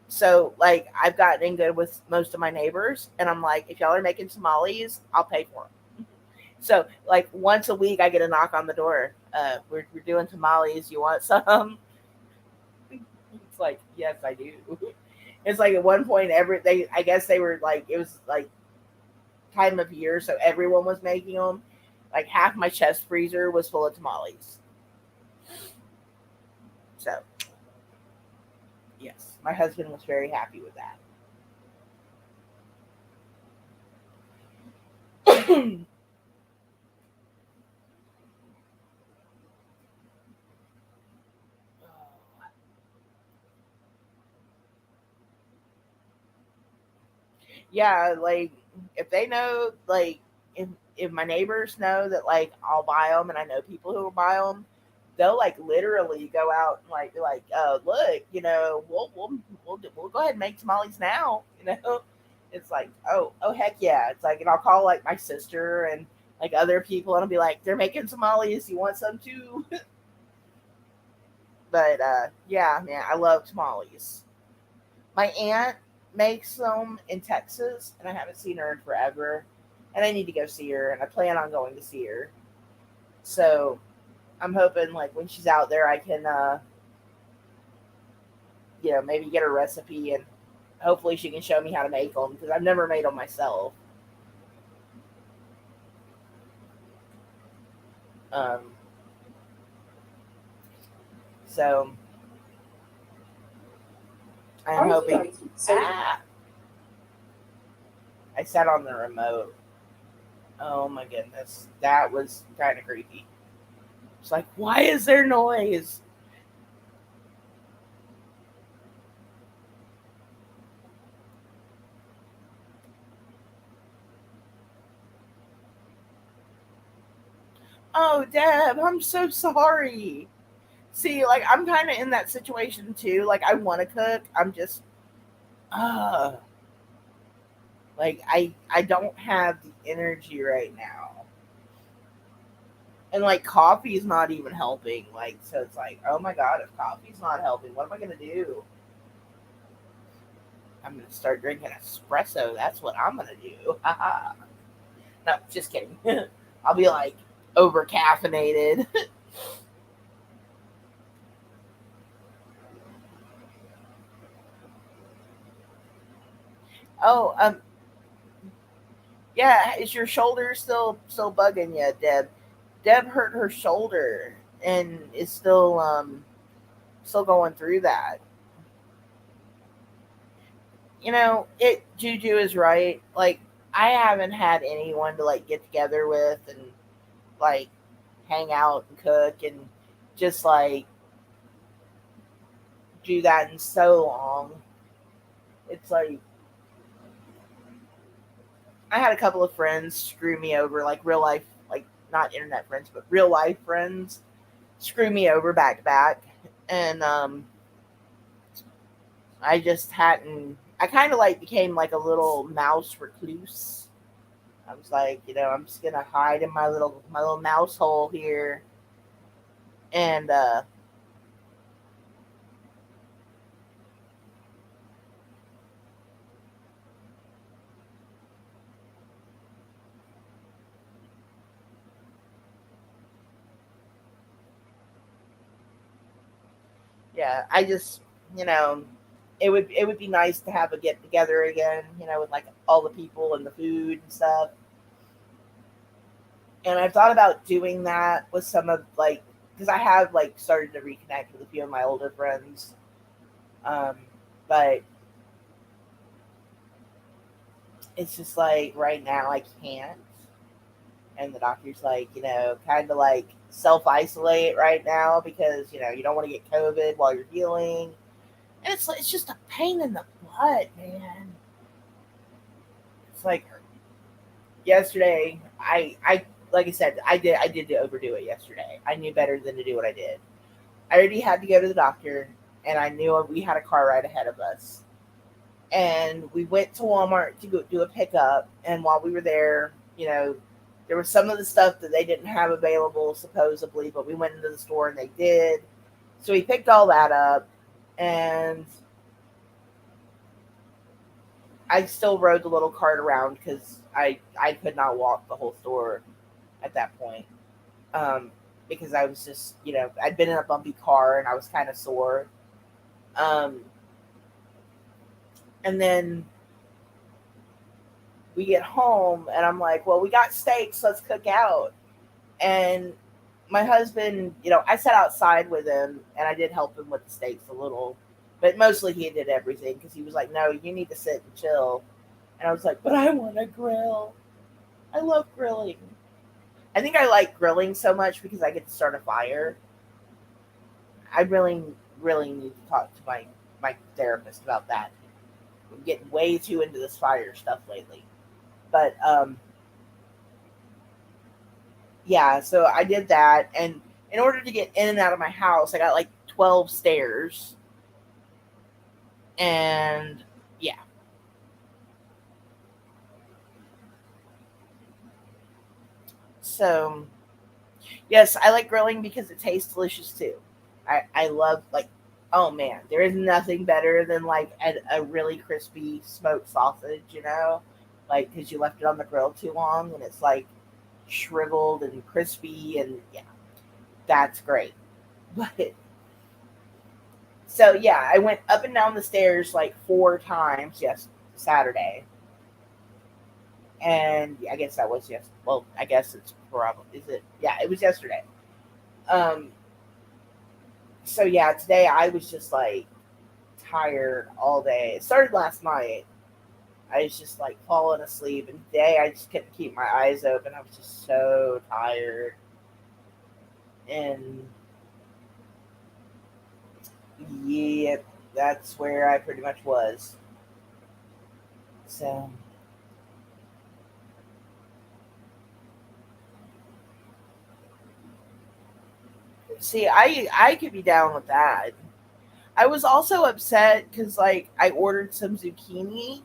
So like I've gotten in good with most of my neighbors, and I'm like, if y'all are making tamales, I'll pay for them. So like once a week, I get a knock on the door. We're doing tamales. You want some? It's like yes, I do. It's like at one point, I guess they were like it was like time of year, so everyone was making them. Like half my chest freezer was full of tamales. So yes, my husband was very happy with that. Yeah, like if they know, like if my neighbors know that like I'll buy them, and I know people who will buy them, they'll like literally go out and like be like, look, we'll go ahead and make tamales now. It's like, oh heck yeah. It's like, and I'll call like my sister and like other people, and I'll be like, they're making tamales. You want some too? But yeah, man, I love tamales. My aunt makes them in Texas, and I haven't seen her in forever. And I need to go see her, and I plan on going to see her. So I'm hoping, like, when she's out there, I can, maybe get a recipe, and hopefully she can show me how to make them because I've never made them myself. Um, so I'm hoping. Ah, I sat on the remote. Oh my goodness, that was kind of creepy. It's like, why is there noise? Oh, Deb, I'm so sorry. See, like I'm kind of in that situation too. Like I want to cook. I'm just, uh, like I don't have the energy right now, and like coffee's not even helping. Like so, it's like, oh my god, if coffee's not helping, what am I gonna do? I'm gonna start drinking espresso. That's what I'm gonna do. Haha. No, just kidding. I'll be like over caffeinated. Oh, yeah. Is your shoulder still bugging you, Deb? Deb hurt her shoulder and is still going through that. Juju is right. Like I haven't had anyone to like get together with and like hang out and cook and just like do that in so long. It's like I had a couple of friends screw me over, like real life, like not internet friends, but real life friends screw me over back to back, and I just hadn't. I kind of like became like a little mouse recluse. I was like, I'm just gonna hide in my little mouse hole here, and yeah, I just, you know, it would be nice to have a get together again, with like all the people and the food and stuff. And I've thought about doing that with some of like because I have like started to reconnect with a few of my older friends, um, but it's just like right now I can't. And the doctor's like, kind of like self isolate right now because you don't want to get COVID while you're healing, and it's just a pain in the butt, man. It's like yesterday, I like I said, I did overdo it yesterday. I knew better than to do what I did. I already had to go to the doctor, and I knew we had a car ride ahead of us. And we went to Walmart to go do a pickup. And while we were there, there was some of the stuff that they didn't have available supposedly, but we went into the store and they did. So we picked all that up, and I still rode the little cart around because I could not walk the whole store at that point. Um, because I was just, I'd been in a bumpy car and I was kind of sore. Um, and then we get home and I'm like, well, we got steaks, let's cook out. And my husband, I sat outside with him and I did help him with the steaks a little, but mostly he did everything because he was like, no, you need to sit and chill. And I was like, but I want to grill. I love grilling. I think I like grilling so much because I get to start a fire. I really, really need to talk to my therapist about that. I'm getting way too into this fire stuff lately. But yeah, so I did that, and in order to get in and out of my house, I got like 12 stairs, and yeah. So yes, I like grilling because it tastes delicious too. I love like, oh man, there is nothing better than like a really crispy smoked sausage, like because you left it on the grill too long and it's like shriveled and crispy, and yeah, that's great. But so yeah, I went up and down the stairs like 4 times. Yes, Saturday, and I guess that was yes. Well, I guess it's probably is it? Yeah, it was yesterday. Um. So yeah, today I was just like tired all day. It started last night. I was just like falling asleep, and today I just couldn't keep my eyes open. I was just so tired, and yeah, that's where I pretty much was. So See, I could be down with that. I was also upset because like I ordered some zucchini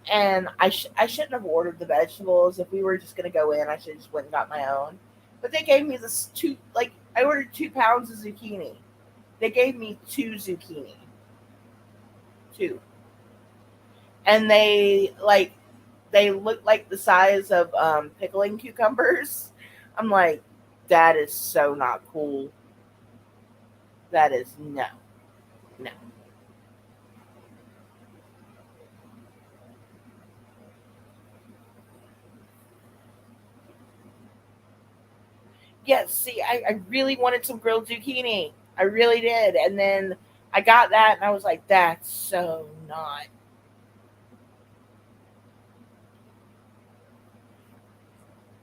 and I shouldn't have ordered the vegetables. If we were just gonna go in, I should have just went and got my own. But they gave me this two, like I ordered 2 pounds of zucchini. They gave me two zucchini, two, and they look like the size of pickling cucumbers. I'm like, that is so not cool. That is no, no. Yes, see, I really wanted some grilled zucchini. I really did. And then I got that and I was like, that's so not.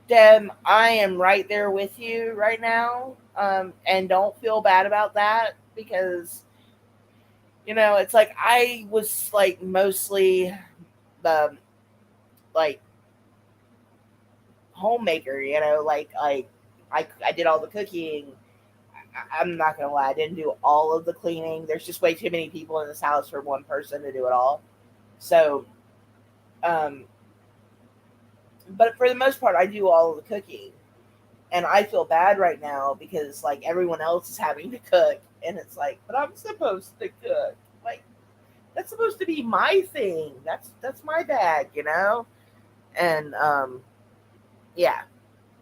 Dem, I am right there with you right now. And don't feel bad about that because, it's like I was like mostly the like homemaker, I did all the cooking. I'm not gonna lie, I didn't do all of the cleaning. There's just way too many people in this house for one person to do it all. So, um, but for the most part, I do all of the cooking, and I feel bad right now because like everyone else is having to cook, and it's like, but I'm supposed to cook. Like that's supposed to be my thing. That's my bag. And yeah.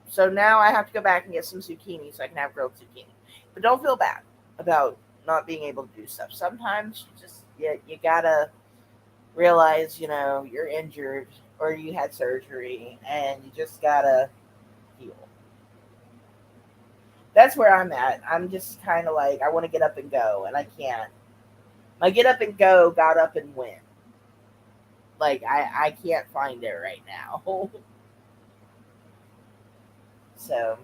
So now I have to go back and get some zucchini so I can have grilled zucchini. But don't feel bad about not being able to do stuff. Sometimes you gotta realize, you're injured or you had surgery and you just gotta heal. That's where I'm at. I'm just kind of like I want to get up and go and I can't. My get up and go got up and went. Like I can't find it right now. So,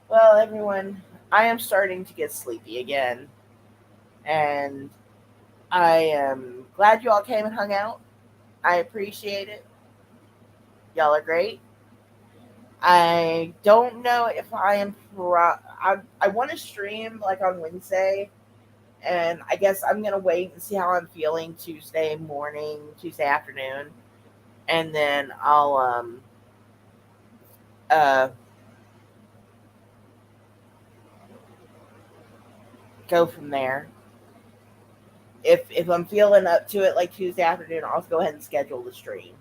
well, everyone, I am starting to get sleepy again, and I am glad you all came and hung out. I appreciate it. Y'all are great. I don't know if I am. I want to stream like on Wednesday, and I guess I'm gonna wait and see how I'm feeling Tuesday morning, Tuesday afternoon, and then I'll uh go from there. If I'm feeling up to it like Tuesday afternoon, I'll go ahead and schedule the stream.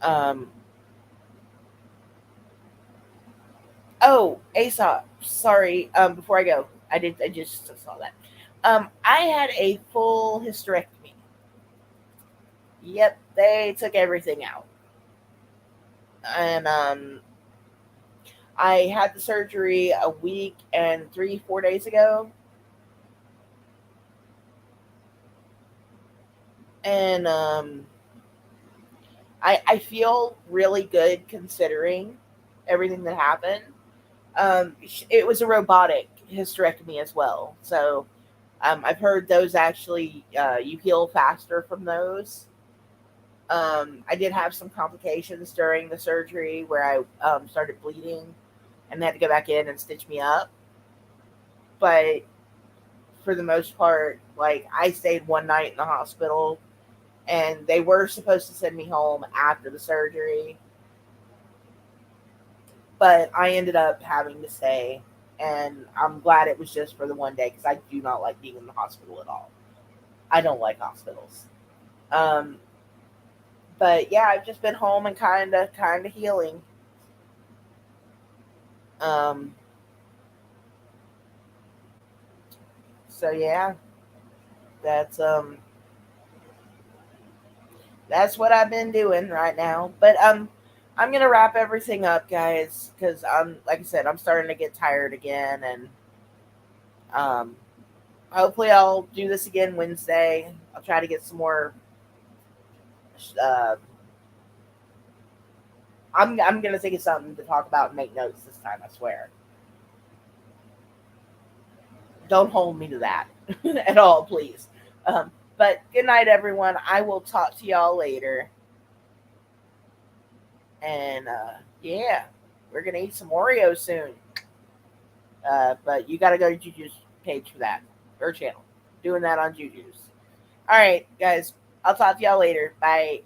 Um, Oh, Aesop. Sorry. Before I go, I just saw that. I had a full hysterectomy. Yep, they took everything out, and I had the surgery a week and 4 days ago, and I feel really good considering everything that happened. It was a robotic hysterectomy as well, so I've heard those actually you heal faster from those. I did have some complications during the surgery where I started bleeding and they had to go back in and stitch me up. But for the most part, like I stayed one night in the hospital and they were supposed to send me home after the surgery, but I ended up having to stay. And I'm glad it was just for the one day because I do not like being in the hospital at all. I don't like hospitals. Um, but yeah, I've just been home and kind of healing. Um, so yeah, that's um that's what I've been doing right now. But I'm gonna wrap everything up, guys, because I'm like I said, I'm starting to get tired again, and um hopefully I'll do this again Wednesday. I'll try to get some more. Uh, I'm gonna think of something to talk about and make notes this time. I swear. Don't hold me to that at all, please. But good night, everyone. I will talk to y'all later. And yeah, we're gonna eat some Oreos soon. But you got to go to Juju's page for that, or channel. Doing that on Juju's. All right, guys. I'll talk to y'all later. Bye.